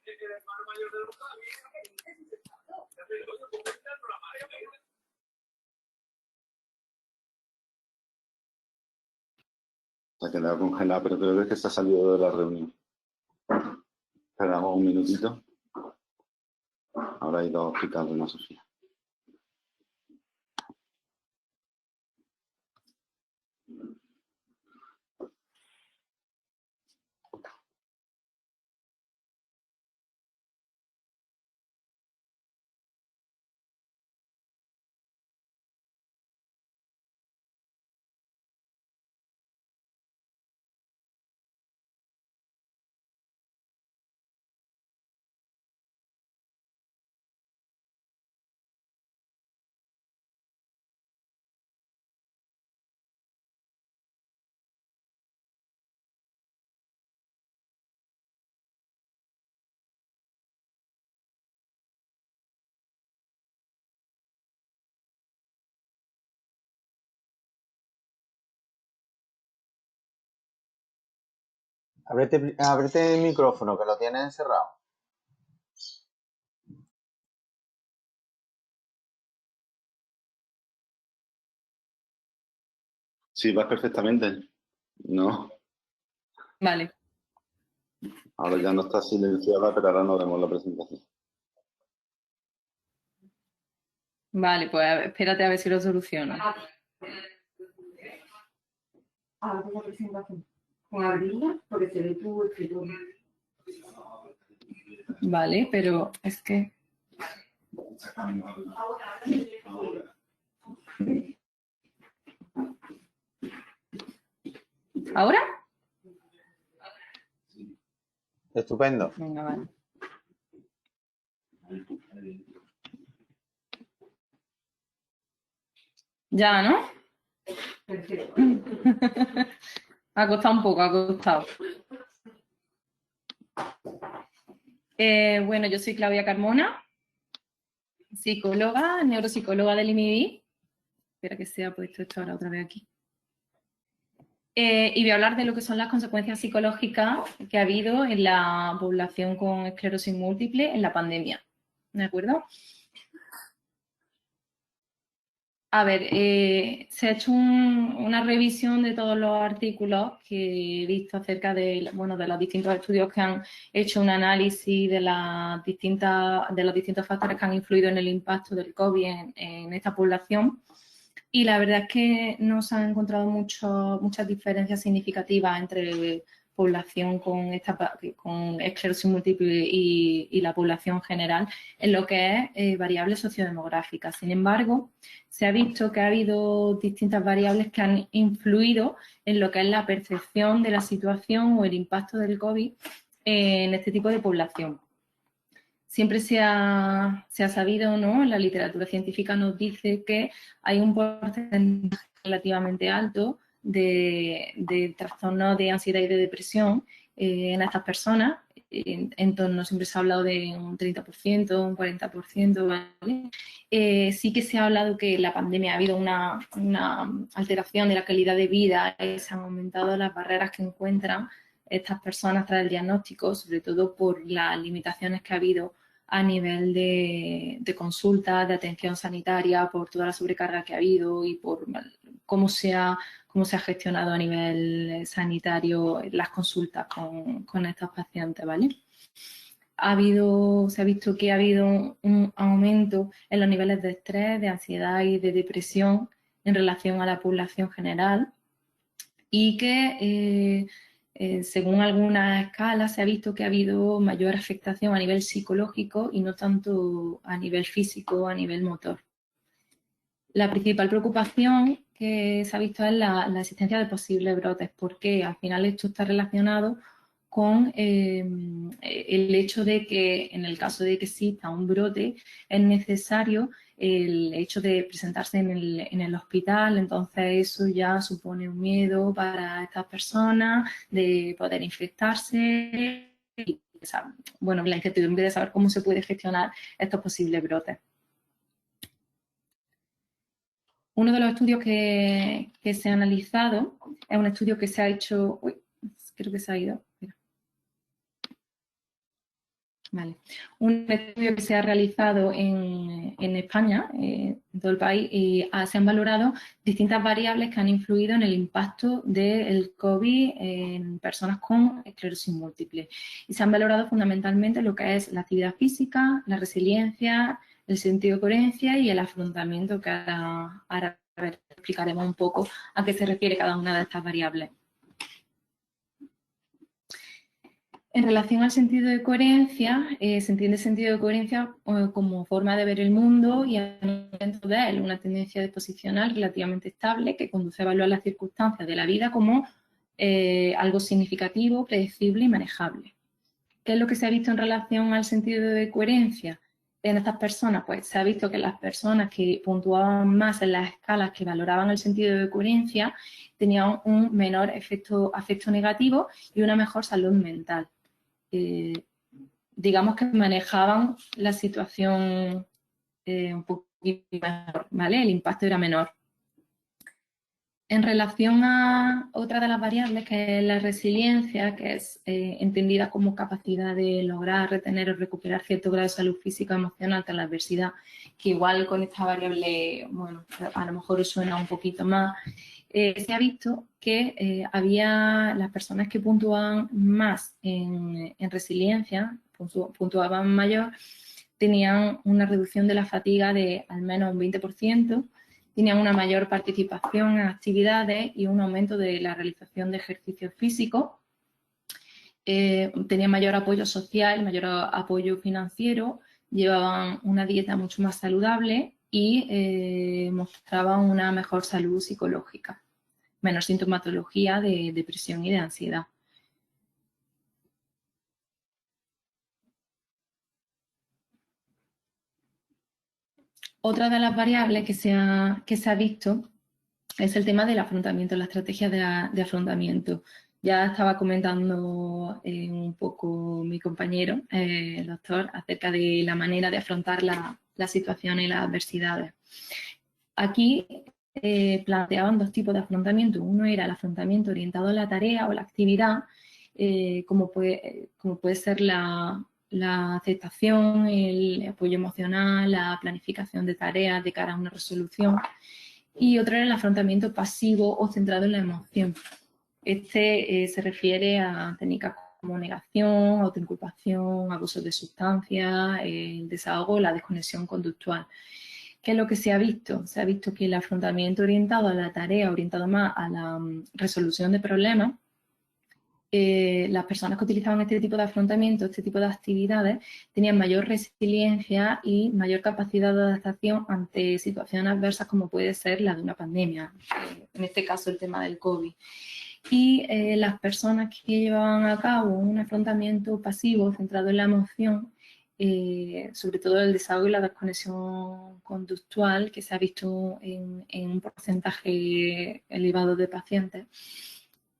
Se ha quedado congelada, pero creo que se ha salido de la reunión. Esperamos un minutito. Ahora ha ido a explicarle una Sofía. Ábrete el micrófono, que lo tienes encerrado. Sí, vas perfectamente. No. Vale. Ahora ya no está silenciada, pero ahora no vemos la presentación. Vale, pues espérate a ver si lo soluciono. Ahora la presentación. Con abrirla, porque se ve tu escritorio. Vale, pero es que... ¿Ahora? Estupendo. Venga, vale. Ya, ¿no? Perfecto. Ha costado un poco, ha costado. Bueno, yo soy Claudia Carmona, psicóloga, neuropsicóloga del IMIBI. Espera que se ha puesto esto ahora otra vez aquí. Y voy a hablar de lo que son las consecuencias psicológicas que ha habido en la población con esclerosis múltiple en la pandemia. ¿De acuerdo? A ver, se ha hecho una revisión de todos los artículos que he visto acerca de, bueno, de los distintos estudios que han hecho un análisis de los distintos factores que han influido en el impacto del COVID en esta población. Y la verdad es que no se han encontrado muchas diferencias significativas entre población con esclerosis múltiple y la población general en lo que es variables sociodemográficas. Sin embargo, se ha visto que ha habido distintas variables que han influido en lo que es la percepción de la situación o el impacto del COVID en este tipo de población. Siempre se ha sabido, ¿no? La literatura científica nos dice que hay un porcentaje relativamente alto de trastornos de ansiedad y de depresión en estas personas. En torno, siempre se ha hablado de un 30%, un 40%, ¿vale? Sí que se ha hablado que en la pandemia ha habido una alteración de la calidad de vida y se han aumentado las barreras que encuentran estas personas tras el diagnóstico, sobre todo por las limitaciones que ha habido a nivel de consultas, de atención sanitaria, por toda la sobrecarga que ha habido y por cómo se ha gestionado a nivel sanitario las consultas con estos pacientes, ¿vale? Se ha visto que ha habido un aumento en los niveles de estrés, de ansiedad y de depresión en relación a la población general y que según algunas escalas se ha visto que ha habido mayor afectación a nivel psicológico y no tanto a nivel físico o a nivel motor. La principal preocupación que se ha visto es la existencia de posibles brotes, porque al final esto está relacionado con el hecho de que en el caso de que exista un brote es necesario el hecho de presentarse en el hospital, entonces eso ya supone un miedo para estas personas de poder infectarse y, bueno, la incertidumbre de saber cómo se puede gestionar estos posibles brotes. Uno de los estudios que se ha analizado es un estudio que se ha hecho... Uy, creo que se ha ido. Mira. Vale. Un estudio que se ha realizado en España, en todo el país, y se han valorado distintas variables que han influido en el impacto del COVID en personas con esclerosis múltiple. Y se han valorado fundamentalmente lo que es la actividad física, la resiliencia, el sentido de coherencia y el afrontamiento, que ahora explicaremos un poco a qué se refiere cada una de estas variables. En relación al sentido de coherencia, se entiende el sentido de coherencia como forma de ver el mundo y dentro de él una tendencia disposicional relativamente estable que conduce a evaluar las circunstancias de la vida como algo significativo, predecible y manejable. ¿Qué es lo que se ha visto en relación al sentido de coherencia en estas personas? Pues se ha visto que las personas que puntuaban más en las escalas que valoraban el sentido de coherencia tenían un menor afecto negativo y una mejor salud mental. Digamos que manejaban la situación un poquito mejor, ¿vale? El impacto era menor. En relación a otra de las variables, que es la resiliencia, que es entendida como capacidad de lograr, retener o recuperar cierto grado de salud física o emocional tras la adversidad, que igual con esta variable, bueno, a lo mejor os suena un poquito más. Se ha visto que había las personas que puntuaban más en resiliencia, puntuaban mayor, tenían una reducción de la fatiga de al menos un 20%, tenían una mayor participación en actividades y un aumento de la realización de ejercicios físicos, tenían mayor apoyo social, mayor apoyo financiero, llevaban una dieta mucho más saludable y mostraban una mejor salud psicológica, menos sintomatología de depresión y de ansiedad. Otra de las variables que se ha visto es el tema del afrontamiento, la estrategia de afrontamiento. Ya estaba comentando un poco mi compañero, el doctor, acerca de la manera de afrontar la situación y las adversidades. Aquí planteaban dos tipos de afrontamiento. Uno era el afrontamiento orientado a la tarea o la actividad, como puede ser la aceptación, el apoyo emocional, la planificación de tareas de cara a una resolución. Y otro era el afrontamiento pasivo o centrado en la emoción. Este se refiere a técnicas como negación, autoinculpación, abuso de sustancias, el desahogo, la desconexión conductual. ¿Qué es lo que se ha visto? Se ha visto que el afrontamiento orientado a la tarea, orientado más a la resolución de problemas, las personas que utilizaban este tipo de afrontamiento, este tipo de actividades, tenían mayor resiliencia y mayor capacidad de adaptación ante situaciones adversas como puede ser la de una pandemia, en este caso el tema del COVID. Y las personas que llevaban a cabo un afrontamiento pasivo centrado en la emoción, sobre todo el desahogo y la desconexión conductual, que se ha visto en un porcentaje elevado de pacientes,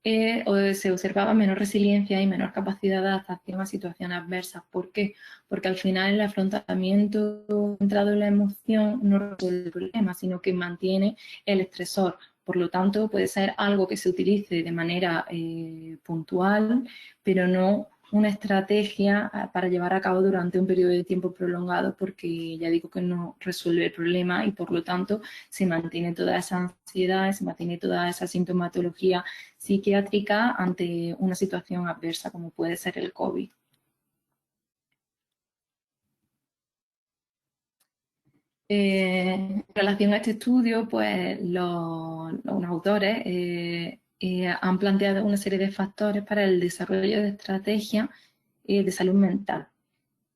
se observaba menor resiliencia y menor capacidad de adaptación a situaciones adversas. ¿Por qué? Porque al final el afrontamiento centrado en la emoción no resuelve el problema, sino que mantiene el estresor. Por lo tanto, puede ser algo que se utilice de manera puntual, pero no una estrategia para llevar a cabo durante un periodo de tiempo prolongado, porque ya digo que no resuelve el problema y por lo tanto se mantiene toda esa ansiedad, se mantiene toda esa sintomatología psiquiátrica ante una situación adversa como puede ser el COVID. En relación a este estudio, pues los autores han planteado una serie de factores para el desarrollo de estrategias de salud mental.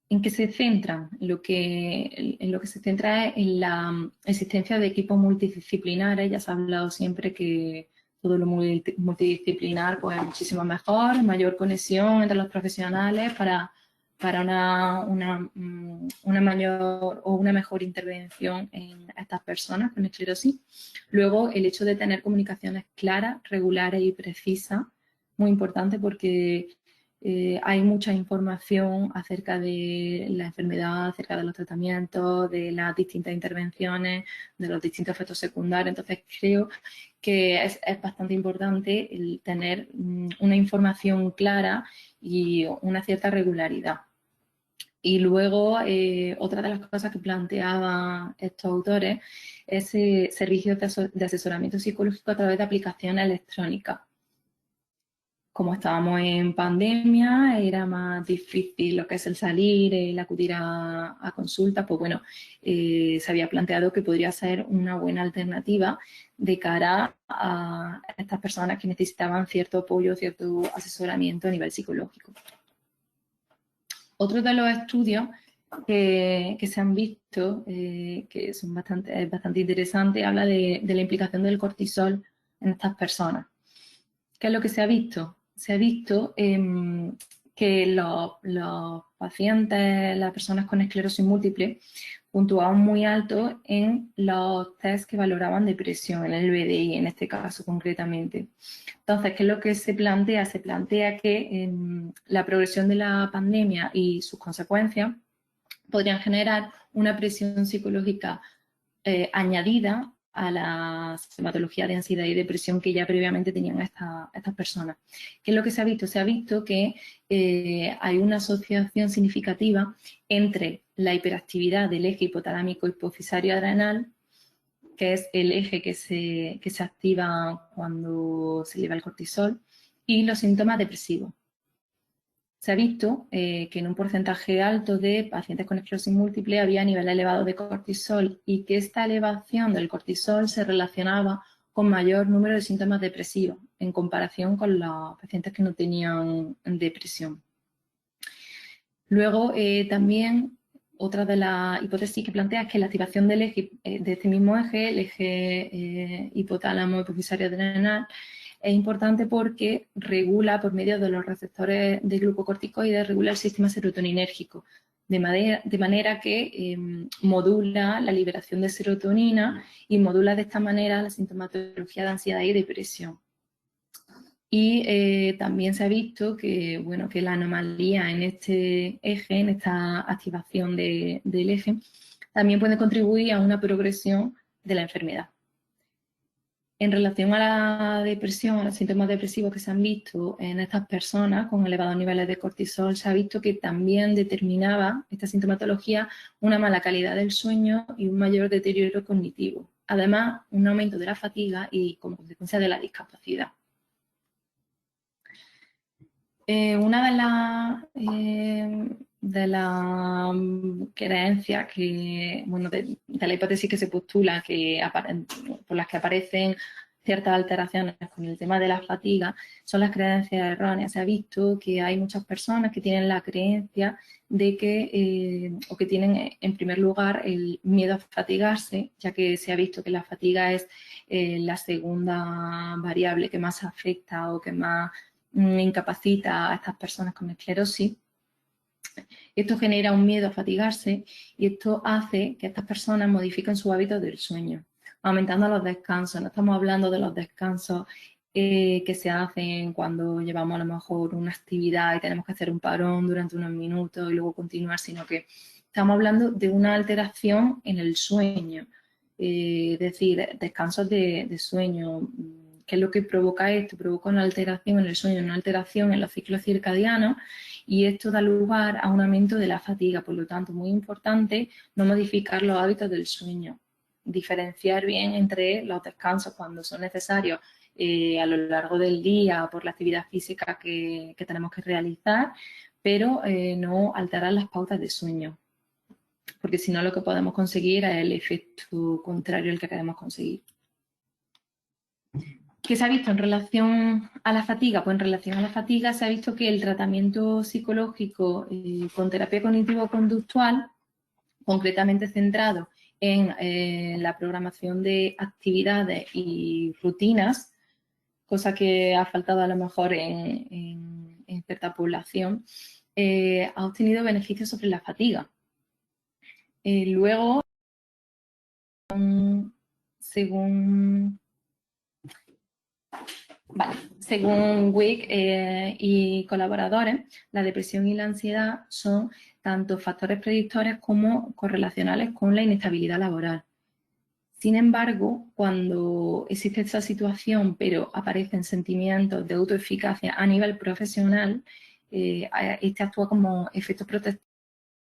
¿En qué se centran? En lo que se centra es en la existencia de equipos multidisciplinares. Ya se ha hablado siempre que todo lo multidisciplinar pues, es muchísimo mejor, mayor conexión entre los profesionales para una mayor o una mejor intervención en estas personas con esclerosis. Luego, el hecho de tener comunicaciones claras, regulares y precisas, muy importante porque hay mucha información acerca de la enfermedad, acerca de los tratamientos, de las distintas intervenciones, de los distintos efectos secundarios. Entonces, creo que es bastante importante el tener una información clara y una cierta regularidad. Y luego, otra de las cosas que planteaban estos autores es servicios de asesoramiento psicológico a través de aplicaciones electrónicas. Como estábamos en pandemia, era más difícil lo que es el salir, el acudir a consultas, pues bueno, se había planteado que podría ser una buena alternativa de cara a estas personas que necesitaban cierto apoyo, cierto asesoramiento a nivel psicológico. Otro de los estudios que se han visto, que son bastante interesantes, habla de la implicación del cortisol en estas personas. ¿Qué es lo que se ha visto? Se ha visto que los pacientes, las personas con esclerosis múltiple, puntuaban muy alto en los test que valoraban depresión, en el BDI en este caso concretamente. Entonces, ¿qué es lo que se plantea? Se plantea que la progresión de la pandemia y sus consecuencias podrían generar una presión psicológica añadida a la sintomatología de ansiedad y depresión que ya previamente tenían estas personas. ¿Qué es lo que se ha visto? Se ha visto que hay una asociación significativa entre la hiperactividad del eje hipotalámico hipofisario adrenal, que es el eje que se activa cuando se eleva el cortisol, y los síntomas depresivos. Se ha visto que en un porcentaje alto de pacientes con esclerosis múltiple había nivel elevado de cortisol y que esta elevación del cortisol se relacionaba con mayor número de síntomas depresivos en comparación con los pacientes que no tenían depresión. Luego, también, otra de las hipótesis que plantea es que la activación del eje, de este mismo eje, el eje hipotálamo hipofisario adrenal, es importante porque regula, por medio de los receptores de glucocorticoides, regula el sistema serotoninérgico, de manera que modula la liberación de serotonina y modula de esta manera la sintomatología de ansiedad y depresión. Y también se ha visto que, bueno, que la anomalía en este eje, en esta activación del eje, también puede contribuir a una progresión de la enfermedad. En relación a la depresión, a los síntomas depresivos que se han visto en estas personas con elevados niveles de cortisol, se ha visto que también determinaba esta sintomatología una mala calidad del sueño y un mayor deterioro cognitivo. Además, un aumento de la fatiga y como consecuencia de la discapacidad. Una de las creencias que, bueno, de la hipótesis que se postula por las que aparecen ciertas alteraciones con el tema de la fatiga son las creencias erróneas. Se ha visto que hay muchas personas que tienen la creencia de que, o que tienen en primer lugar el miedo a fatigarse, ya que se ha visto que la fatiga es la segunda variable que más afecta o que más incapacita a estas personas con esclerosis. Esto genera un miedo a fatigarse y esto hace que estas personas modifiquen sus hábitos del sueño, aumentando los descansos. No estamos hablando de los descansos que se hacen cuando llevamos a lo mejor una actividad y tenemos que hacer un parón durante unos minutos y luego continuar, sino que estamos hablando de una alteración en el sueño, es decir, descansos de sueño. ¿Qué es lo que provoca esto? Provoca una alteración en el sueño, una alteración en los ciclos circadianos y esto da lugar a un aumento de la fatiga. Por lo tanto, muy importante no modificar los hábitos del sueño. Diferenciar bien entre los descansos cuando son necesarios a lo largo del día por la actividad física que tenemos que realizar, pero no alterar las pautas de sueño. Porque si no, lo que podemos conseguir es el efecto contrario al que queremos conseguir. ¿Qué se ha visto en relación a la fatiga? Pues en relación a la fatiga se ha visto que el tratamiento psicológico con terapia cognitivo-conductual, concretamente centrado en la programación de actividades y rutinas, cosa que ha faltado a lo mejor en cierta población, ha obtenido beneficios sobre la fatiga. Luego, según Wick y colaboradores, la depresión y la ansiedad son tanto factores predictores como correlacionales con la inestabilidad laboral. Sin embargo, cuando existe esta situación, pero aparecen sentimientos de autoeficacia a nivel profesional, este actúa como efecto protector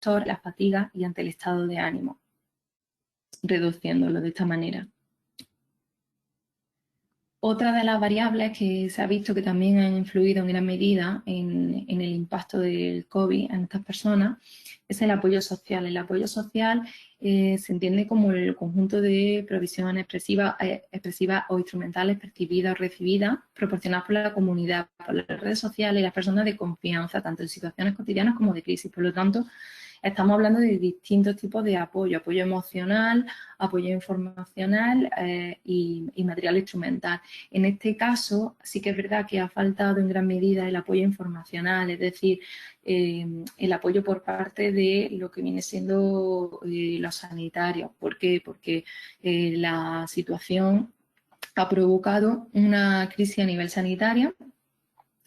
protector, la fatiga y ante el estado de ánimo, reduciéndolo de esta manera. Otra de las variables que se ha visto que también han influido en gran medida en el impacto del COVID en estas personas es el apoyo social. El apoyo social se entiende como el conjunto de provisiones expresivas o instrumentales percibidas o recibidas, proporcionadas por la comunidad, por las redes sociales y las personas de confianza, tanto en situaciones cotidianas como de crisis. Por lo tanto, estamos hablando de distintos tipos de apoyo, apoyo emocional, apoyo informacional y material instrumental. En este caso, sí que es verdad que ha faltado en gran medida el apoyo informacional, es decir, el apoyo por parte de lo que viene siendo los sanitarios. ¿Por qué? Porque la situación ha provocado una crisis a nivel sanitario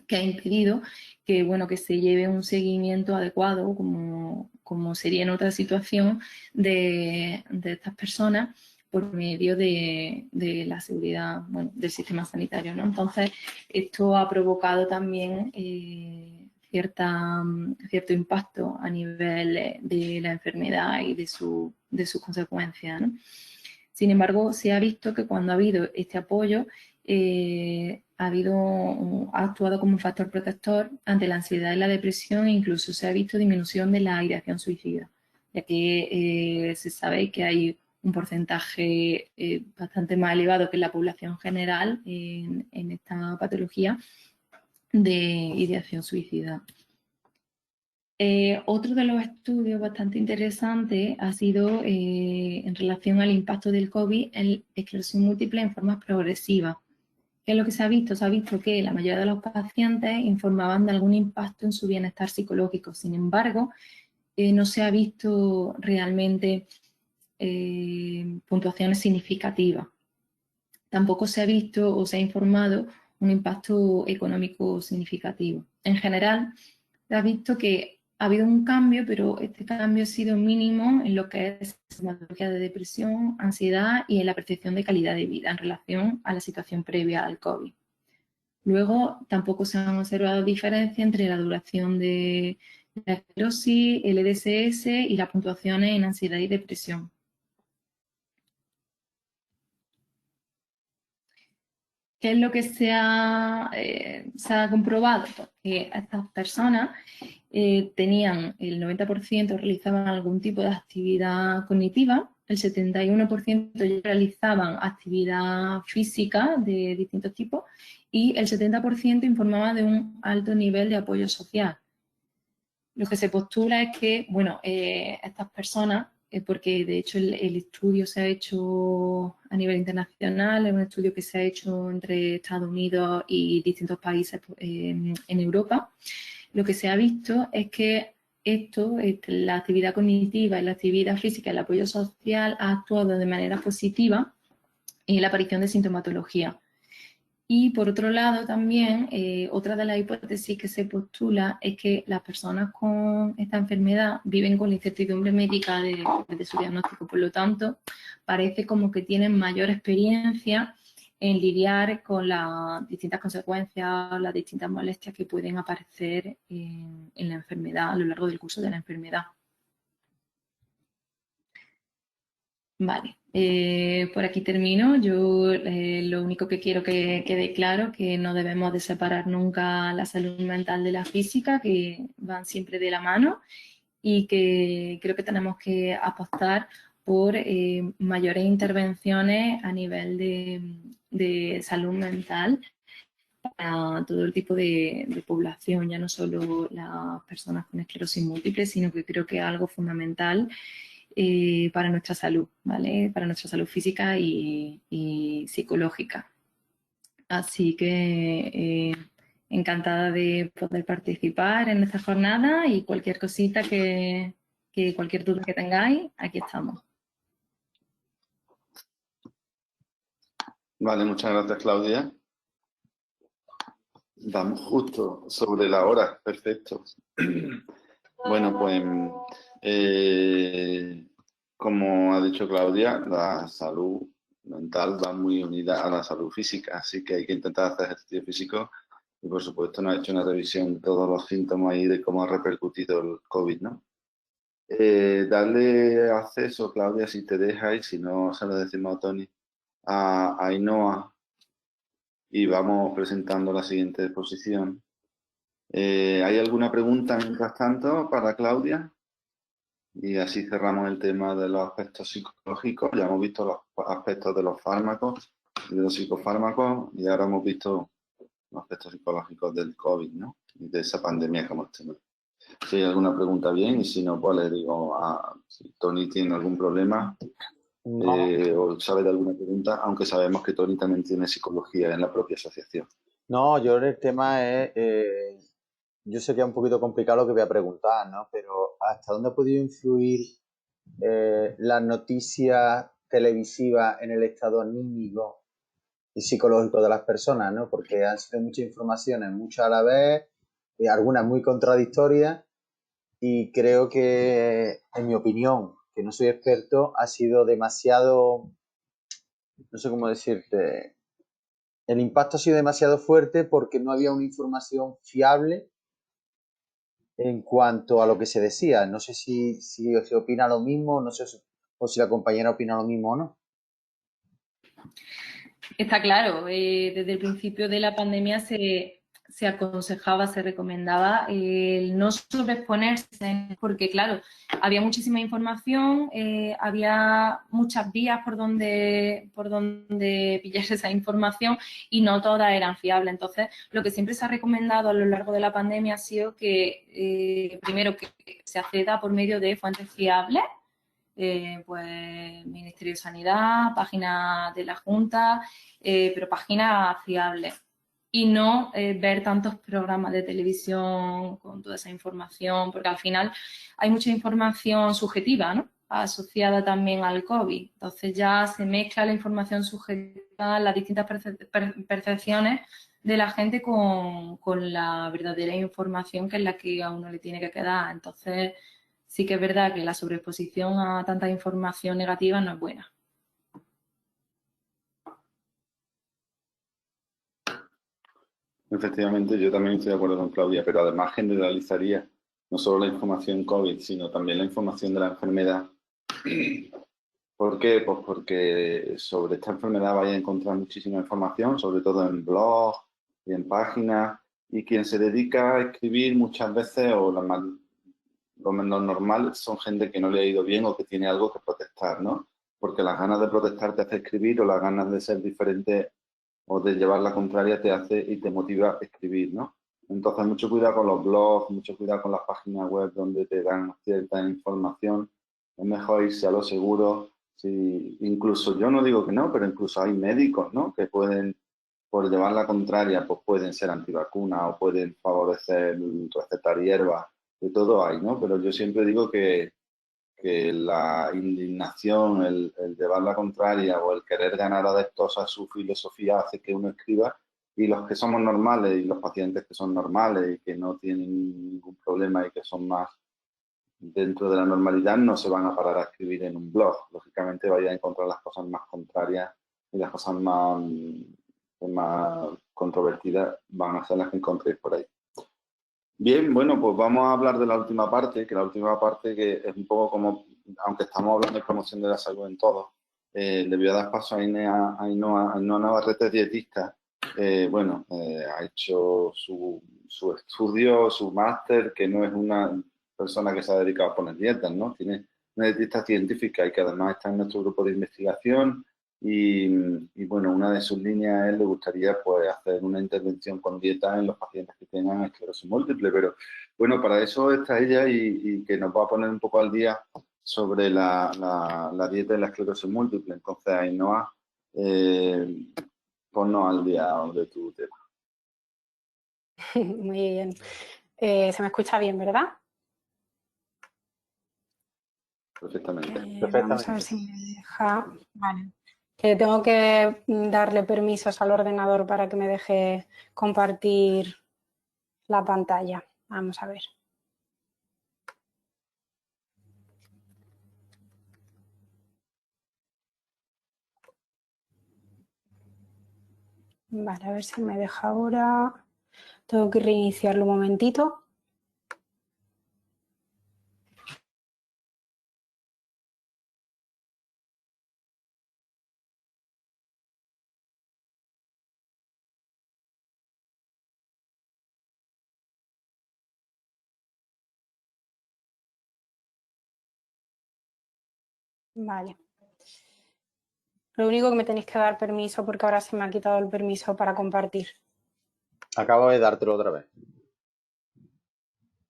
que ha impedido que, bueno, que se lleve un seguimiento adecuado, como sería en otra situación, de estas personas por medio de la seguridad, bueno, del sistema sanitario, ¿no? Entonces, esto ha provocado también cierto impacto a nivel de la enfermedad y de sus consecuencias, ¿no? Sin embargo, se ha visto que cuando ha habido este apoyo, ha actuado como un factor protector ante la ansiedad y la depresión e incluso se ha visto disminución de la ideación suicida, ya que se sabe que hay un porcentaje bastante más elevado que en la población general en esta patología de ideación suicida. Otro de los estudios bastante interesantes ha sido en relación al impacto del COVID en esclerosis múltiple en forma progresiva. ¿Qué es lo que se ha visto? Se ha visto que la mayoría de los pacientes informaban de algún impacto en su bienestar psicológico. Sin embargo, no se ha visto realmente puntuaciones significativas. Tampoco se ha visto o se ha informado un impacto económico significativo. En general, se ha visto que ha habido un cambio, pero este cambio ha sido mínimo en lo que es sintomatología de depresión, ansiedad y en la percepción de calidad de vida en relación a la situación previa al COVID. Luego, tampoco se han observado diferencias entre la duración de la esclerosis, el EDSS y las puntuaciones en ansiedad y depresión. ¿Qué es lo que se ha comprobado? Pues que estas personas tenían el 90% realizaban algún tipo de actividad cognitiva, el 71% ya realizaban actividad física de distintos tipos y el 70% informaba de un alto nivel de apoyo social. Lo que se postula es que, bueno, estas personas, porque de hecho el estudio se ha hecho a nivel internacional, es un estudio que se ha hecho entre Estados Unidos y distintos países en Europa. Lo que se ha visto es que la actividad cognitiva y la actividad física, el apoyo social, ha actuado de manera positiva en la aparición de sintomatología. Y por otro lado también, otra de las hipótesis que se postula es que las personas con esta enfermedad viven con la incertidumbre médica de su diagnóstico. Por lo tanto, parece como que tienen mayor experiencia en lidiar con las distintas consecuencias, las distintas molestias que pueden aparecer en la enfermedad a lo largo del curso de la enfermedad. Vale, por aquí termino. Yo lo único que quiero que quede claro que no debemos de separar nunca la salud mental de la física, que van siempre de la mano y que creo que tenemos que apostar por mayores intervenciones a nivel de salud mental para todo el tipo de población, ya no solo las personas con esclerosis múltiple, sino que creo que es algo fundamental para nuestra salud, ¿vale? Para nuestra salud física y psicológica. Así que encantada de poder participar en esta jornada y cualquier cosita cualquier duda que tengáis, aquí estamos. Vale, muchas gracias, Claudia. Vamos justo sobre la hora, perfecto. Bueno, pues como ha dicho Claudia, la salud mental va muy unida a la salud física, así que hay que intentar hacer ejercicio físico y por supuesto nos ha hecho una revisión de todos los síntomas y de cómo ha repercutido el COVID, ¿no? darle acceso, Claudia, si te deja, y si no, se lo decimos a Tony, a Ainhoa, y vamos presentando la siguiente exposición. ¿Hay alguna pregunta mientras tanto para Claudia? Y así cerramos el tema de los aspectos psicológicos. Ya hemos visto los aspectos de los fármacos, de los psicofármacos, y ahora hemos visto los aspectos psicológicos del COVID, ¿no? Y de esa pandemia que hemos tenido. Si hay alguna pregunta, bien, y si no, pues le digo si Tony tiene algún problema o sabe de alguna pregunta, aunque sabemos que Tony también tiene psicología en la propia asociación. No, yo el tema es, yo sé que es un poquito complicado lo que voy a preguntar, ¿no? Pero ¿hasta dónde ha podido influir las noticias televisivas en el estado anímico y psicológico de las personas, ¿no? Porque han sido muchas informaciones, muchas a la vez, algunas muy contradictorias, y creo que, en mi opinión, que no soy experto, ha sido demasiado, no sé cómo decirte, el impacto ha sido demasiado fuerte porque no había una información fiable en cuanto a lo que se decía. No sé si se opina lo mismo, no sé o si la compañera opina lo mismo o no. Está claro, desde el principio de la pandemia se aconsejaba, se recomendaba el no sobreexponerse, porque claro, había muchísima información, había muchas vías por donde pillar esa información y no todas eran fiables. Entonces, lo que siempre se ha recomendado a lo largo de la pandemia ha sido que, primero, que se acceda por medio de fuentes fiables, pues Ministerio de Sanidad, página de la Junta, pero páginas fiables. Y no ver tantos programas de televisión con toda esa información, porque al final hay mucha información subjetiva, ¿no? Asociada también al COVID. Entonces ya se mezcla la información subjetiva, las distintas percepciones de la gente con la verdadera información que es la que a uno le tiene que quedar. Entonces sí que es verdad que la sobreexposición a tanta información negativa no es buena. Efectivamente, yo también estoy de acuerdo con Claudia, pero además generalizaría no solo la información COVID, sino también la información de la enfermedad. ¿Por qué? Pues porque sobre esta enfermedad vais a encontrar muchísima información, sobre todo en blogs y en páginas, y quien se dedica a escribir muchas veces, o lo menos normal, son gente que no le ha ido bien o que tiene algo que protestar, ¿no? Porque las ganas de protestar te hace escribir, o las ganas de ser diferente o de llevar la contraria te hace y te motiva a escribir, ¿no? Entonces, mucho cuidado con los blogs, mucho cuidado con las páginas web donde te dan cierta información. Es mejor irse a lo seguro. Si, incluso, yo no digo que no, pero incluso hay médicos, ¿no? Que pueden, por llevar la contraria, pues pueden ser antivacunas o pueden favorecer recetar hierbas. De todo hay, ¿no? Pero yo siempre digo que la indignación, el llevar la contraria o el querer ganar adeptos a su filosofía hace que uno escriba, y los que somos normales y los pacientes que son normales y que no tienen ningún problema y que son más dentro de la normalidad no se van a parar a escribir en un blog. Lógicamente vaya a encontrar las cosas más contrarias y las cosas más controvertidas van a ser las que encontréis por ahí. Bien, bueno, pues vamos a hablar de la última parte, que la última parte que es un poco como, aunque estamos hablando de promoción de la salud en todo, le voy a dar paso a Ainhoa Navarrete, dietista. Ha hecho su estudio, su máster, que no es una persona que se ha dedicado a poner dietas, ¿no? Tiene una dietista científica y que además está en nuestro grupo de investigación. Y bueno, una de sus líneas es, le gustaría pues hacer una intervención con dieta en los pacientes que tengan esclerosis múltiple, pero bueno, para eso está ella y que nos va a poner un poco al día sobre la dieta y la esclerosis múltiple. Entonces, Ainhoa, ponnos al día de tu tema. Muy bien. Se me escucha bien, ¿verdad? Perfectamente. Vamos a ver si me deja. Vale. Tengo que darle permisos al ordenador para que me deje compartir la pantalla. Vamos a ver. Vale, a ver si me deja ahora. Tengo que reiniciarlo un momentito. Vale. Lo único que me tenéis que dar permiso porque ahora se me ha quitado el permiso para compartir. Acabo de dártelo otra vez.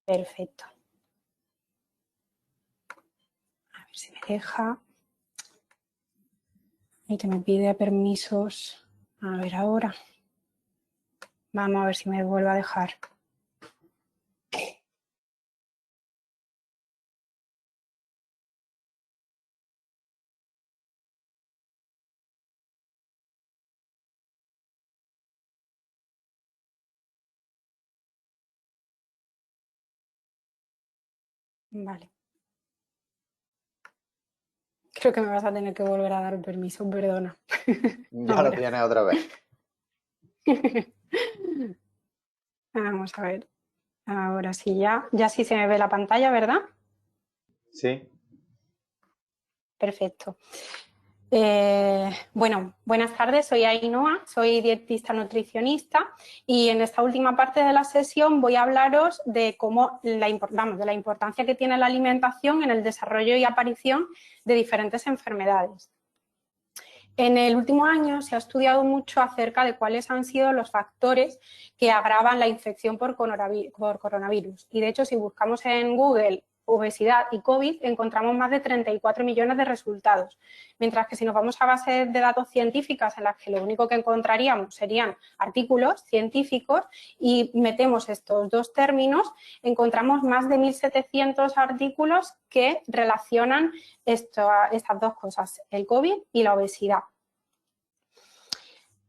Perfecto. A ver si me deja. Y que me pide permisos. A ver ahora. Vamos a ver si me vuelve a dejar. Vale. Creo que me vas a tener que volver a dar el permiso, perdona. Ya lo tienes otra vez. Vamos a ver. Ahora sí, ya sí se me ve la pantalla, ¿verdad? Sí. Perfecto. Bueno, buenas tardes, soy Ainhoa, soy dietista nutricionista y en esta última parte de la sesión voy a hablaros de cómo de la importancia que tiene la alimentación en el desarrollo y aparición de diferentes enfermedades. En el último año se ha estudiado mucho acerca de cuáles han sido los factores que agravan la infección por coronavirus. Y de hecho, si buscamos en Google obesidad y COVID, encontramos más de 34 millones de resultados. Mientras que si nos vamos a bases de datos científicas en las que lo único que encontraríamos serían artículos científicos y metemos estos dos términos, encontramos más de 1.700 artículos que relacionan estas dos cosas, el COVID y la obesidad.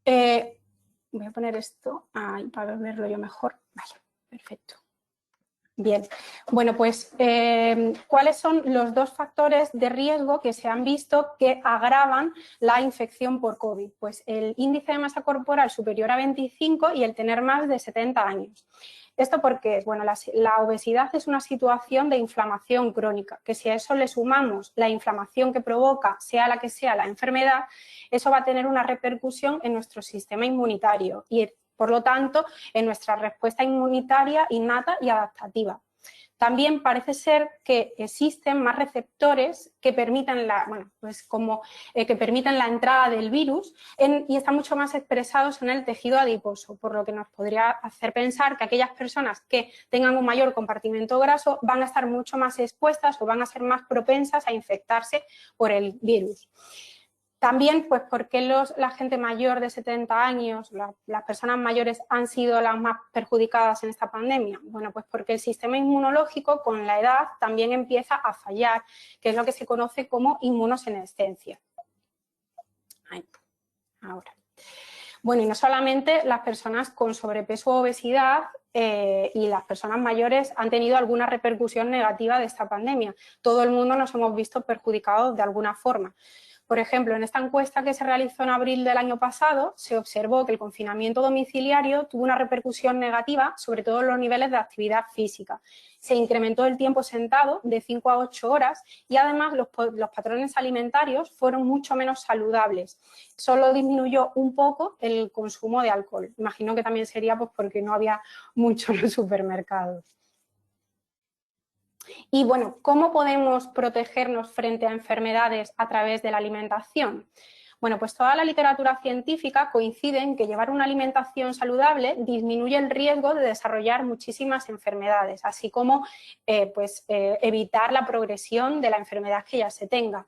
Voy a poner esto ahí para verlo yo mejor. Vale, perfecto. Bien, bueno, pues, ¿cuáles son los dos factores de riesgo que se han visto que agravan la infección por COVID? Pues el índice de masa corporal superior a 25 y el tener más de 70 años. ¿Esto por qué? Bueno, la obesidad es una situación de inflamación crónica, que si a eso le sumamos la inflamación que provoca, sea la que sea la enfermedad, eso va a tener una repercusión en nuestro sistema inmunitario y, por lo tanto, en nuestra respuesta inmunitaria innata y adaptativa. También parece ser que existen más receptores que permiten que permiten la entrada del virus y están mucho más expresados en el tejido adiposo, por lo que nos podría hacer pensar que aquellas personas que tengan un mayor compartimento graso van a estar mucho más expuestas o van a ser más propensas a infectarse por el virus. También, pues, ¿por qué la gente mayor de 70 años, las personas mayores han sido las más perjudicadas en esta pandemia? Bueno, pues porque el sistema inmunológico con la edad también empieza a fallar, que es lo que se conoce como inmunosenescencia. Ahí, ahora. Bueno, y no solamente las personas con sobrepeso o obesidad y las personas mayores han tenido alguna repercusión negativa de esta pandemia. Todo el mundo nos hemos visto perjudicados de alguna forma. Por ejemplo, en esta encuesta que se realizó en abril del año pasado, se observó que el confinamiento domiciliario tuvo una repercusión negativa, sobre todo en los niveles de actividad física. Se incrementó el tiempo sentado de 5 a 8 horas y además los patrones alimentarios fueron mucho menos saludables. Solo disminuyó un poco el consumo de alcohol. Imagino que también sería pues porque no había mucho en los supermercados. Y bueno, ¿cómo podemos protegernos frente a enfermedades a través de la alimentación? Bueno, pues toda la literatura científica coincide en que llevar una alimentación saludable disminuye el riesgo de desarrollar muchísimas enfermedades, así como evitar la progresión de la enfermedad que ya se tenga.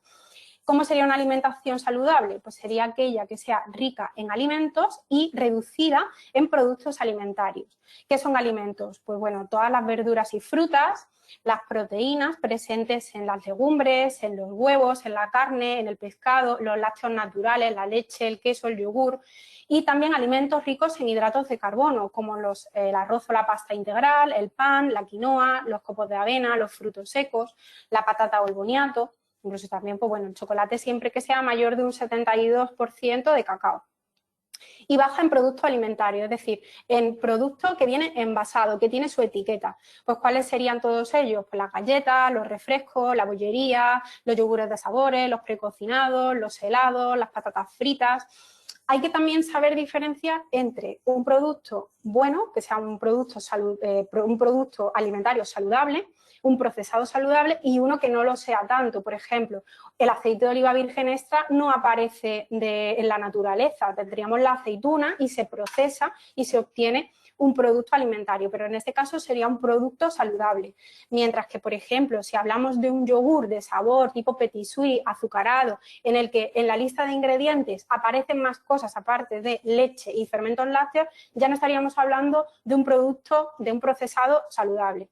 ¿Cómo sería una alimentación saludable? Pues sería aquella que sea rica en alimentos y reducida en productos alimentarios. ¿Qué son alimentos? Pues bueno, todas las verduras y frutas, las proteínas presentes en las legumbres, en los huevos, en la carne, en el pescado, los lácteos naturales, la leche, el queso, el yogur y también alimentos ricos en hidratos de carbono como el arroz o la pasta integral, el pan, la quinoa, los copos de avena, los frutos secos, la patata o el boniato. Incluso también, pues bueno, el chocolate siempre que sea mayor de un 72% de cacao. Y baja en producto alimentario, es decir, en producto que viene envasado, que tiene su etiqueta. Pues ¿cuáles serían todos ellos? Pues las galletas, los refrescos, la bollería, los yogures de sabores, los precocinados, los helados, las patatas fritas. Hay que también saber diferenciar entre un producto bueno, que sea un producto alimentario saludable, un procesado saludable y uno que no lo sea tanto. Por ejemplo, el aceite de oliva virgen extra no aparece en la naturaleza. Tendríamos la aceituna y se procesa y se obtiene un producto alimentario, pero en este caso sería un producto saludable. Mientras que, por ejemplo, si hablamos de un yogur de sabor tipo petit suisse, azucarado, en el que en la lista de ingredientes aparecen más cosas aparte de leche y fermentos lácteos, ya no estaríamos hablando de un producto, de un procesado saludable.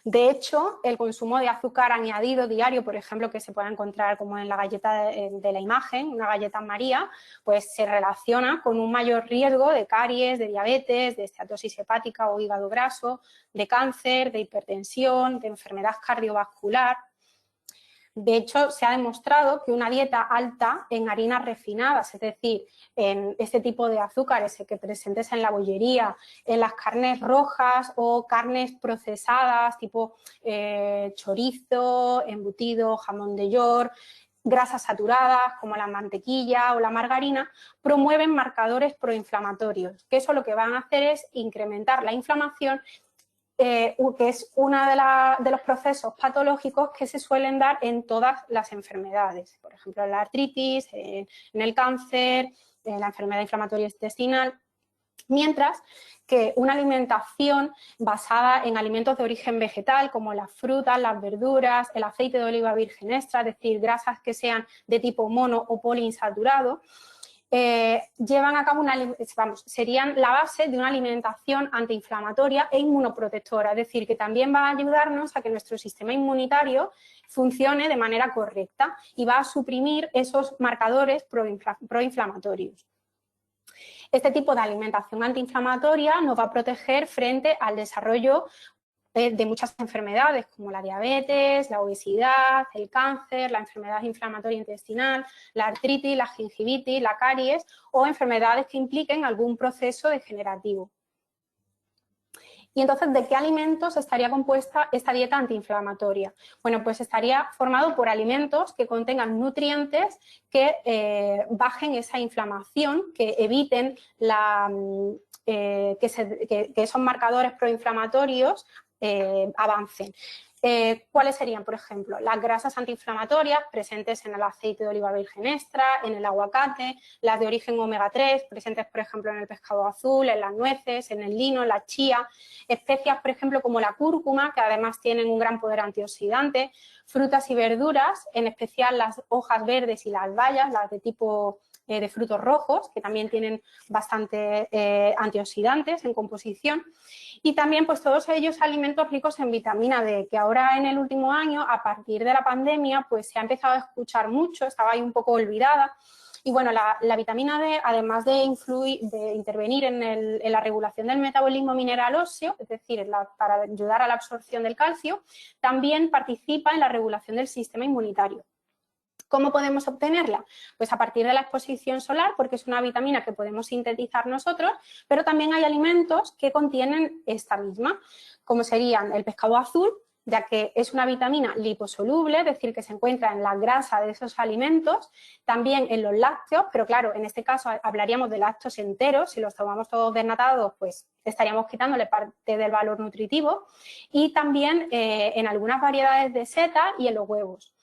De hecho, el consumo de azúcar añadido diario, por ejemplo, que se puede encontrar como en la galleta de la imagen, una galleta María, pues se relaciona con un mayor riesgo de caries, de diabetes, de esteatosis hepática o hígado graso, de cáncer, de hipertensión, de enfermedad cardiovascular. De hecho, se ha demostrado que una dieta alta en harinas refinadas, es decir, en este tipo de azúcares que presentes en la bollería, en las carnes rojas o carnes procesadas tipo chorizo, embutido, jamón de york, grasas saturadas como la mantequilla o la margarina, promueven marcadores proinflamatorios, que eso lo que van a hacer es incrementar la inflamación, que es uno de los procesos patológicos que se suelen dar en todas las enfermedades, por ejemplo, en la artritis, en el cáncer, en la enfermedad inflamatoria intestinal, mientras que una alimentación basada en alimentos de origen vegetal, como las frutas, las verduras, el aceite de oliva virgen extra, es decir, grasas que sean de tipo mono o poliinsaturado, llevan a cabo serían la base de una alimentación antiinflamatoria e inmunoprotectora, es decir, que también va a ayudarnos a que nuestro sistema inmunitario funcione de manera correcta y va a suprimir esos marcadores proinflamatorios. Este tipo de alimentación antiinflamatoria nos va a proteger frente al desarrollo de muchas enfermedades como la diabetes, la obesidad, el cáncer, la enfermedad inflamatoria intestinal, la artritis, la gingivitis, la caries o enfermedades que impliquen algún proceso degenerativo. Y entonces, ¿de qué alimentos estaría compuesta esta dieta antiinflamatoria? Bueno, pues estaría formado por alimentos que contengan nutrientes que bajen esa inflamación, que eviten que esos marcadores proinflamatorios avancen. ¿Cuáles serían, por ejemplo? Las grasas antiinflamatorias presentes en el aceite de oliva virgen extra, en el aguacate, las de origen omega 3 presentes, por ejemplo, en el pescado azul, en las nueces, en el lino, en la chía, especias, por ejemplo, como la cúrcuma, que además tienen un gran poder antioxidante, frutas y verduras, en especial las hojas verdes y las bayas, las de tipo de frutos rojos, que también tienen bastante antioxidantes en composición, y también pues todos ellos alimentos ricos en vitamina D, que ahora en el último año, a partir de la pandemia, pues se ha empezado a escuchar mucho, estaba ahí un poco olvidada, y bueno, la vitamina D, además de intervenir en la regulación del metabolismo mineral óseo, es decir, para ayudar a la absorción del calcio, también participa en la regulación del sistema inmunitario. ¿Cómo podemos obtenerla? Pues a partir de la exposición solar, porque es una vitamina que podemos sintetizar nosotros, pero también hay alimentos que contienen esta misma, como serían el pescado azul, ya que es una vitamina liposoluble, es decir, que se encuentra en la grasa de esos alimentos, también en los lácteos, pero claro, en este caso hablaríamos de lácteos enteros, si los tomamos todos desnatados, pues estaríamos quitándole parte del valor nutritivo, y también en algunas variedades de seta y en los huevos.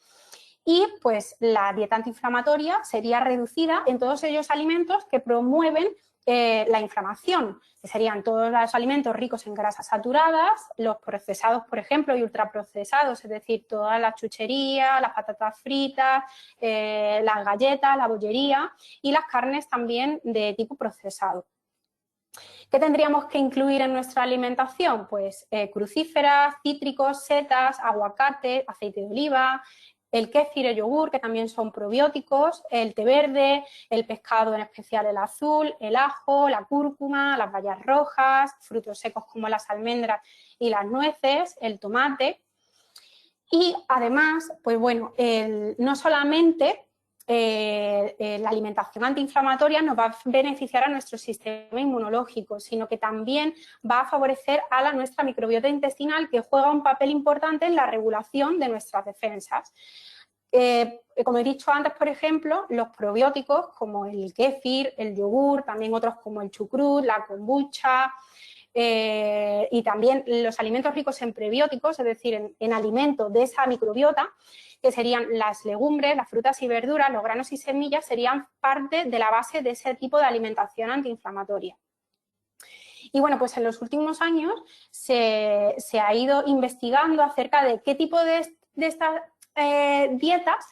Y pues la dieta antiinflamatoria sería reducida en todos aquellos alimentos que promueven la inflamación, que serían todos los alimentos ricos en grasas saturadas, los procesados, por ejemplo, y ultraprocesados, es decir, toda la chuchería, las patatas fritas, las galletas, la bollería y las carnes también de tipo procesado. ¿Qué tendríamos que incluir en nuestra alimentación? Pues crucíferas, cítricos, setas, aguacate, aceite de oliva, el kéfir, el yogur, que también son probióticos, el té verde, el pescado, en especial el azul, el ajo, la cúrcuma, las bayas rojas, frutos secos como las almendras y las nueces, el tomate. Y además, pues bueno, no solamente la alimentación antiinflamatoria nos va a beneficiar a nuestro sistema inmunológico, sino que también va a favorecer a nuestra microbiota intestinal, que juega un papel importante en la regulación de nuestras defensas. Como he dicho antes, por ejemplo, los probióticos como el kéfir, el yogur, también otros como el chucrut, la kombucha, y también los alimentos ricos en prebióticos, es decir, en alimentos de esa microbiota, que serían las legumbres, las frutas y verduras, los granos y semillas, serían parte de la base de ese tipo de alimentación antiinflamatoria. Y bueno, pues en los últimos años se ha ido investigando acerca de qué tipo de estas dietas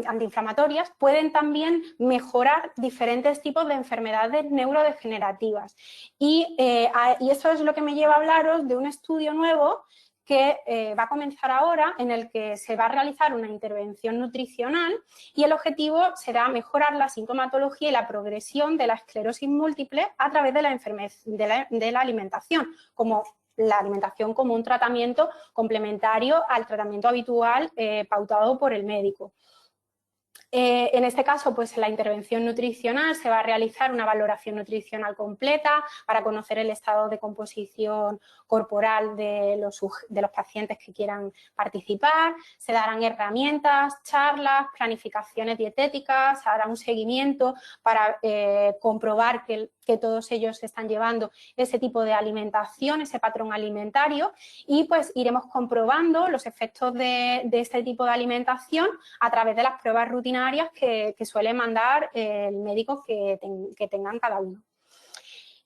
antiinflamatorias pueden también mejorar diferentes tipos de enfermedades neurodegenerativas. Y eso es lo que me lleva a hablaros de un estudio nuevo que va a comenzar ahora, en el que se va a realizar una intervención nutricional y el objetivo será mejorar la sintomatología y la progresión de la esclerosis múltiple a través de la alimentación, como la alimentación como un tratamiento complementario al tratamiento habitual pautado por el médico. En este caso, pues en la intervención nutricional se va a realizar una valoración nutricional completa para conocer el estado de composición corporal de los pacientes que quieran participar. Se darán herramientas, charlas, planificaciones dietéticas, se hará un seguimiento para comprobar que todos ellos están llevando ese tipo de alimentación, ese patrón alimentario, y pues iremos comprobando los efectos de este tipo de alimentación a través de las pruebas rutinarias que suele mandar el médico que tengan cada uno.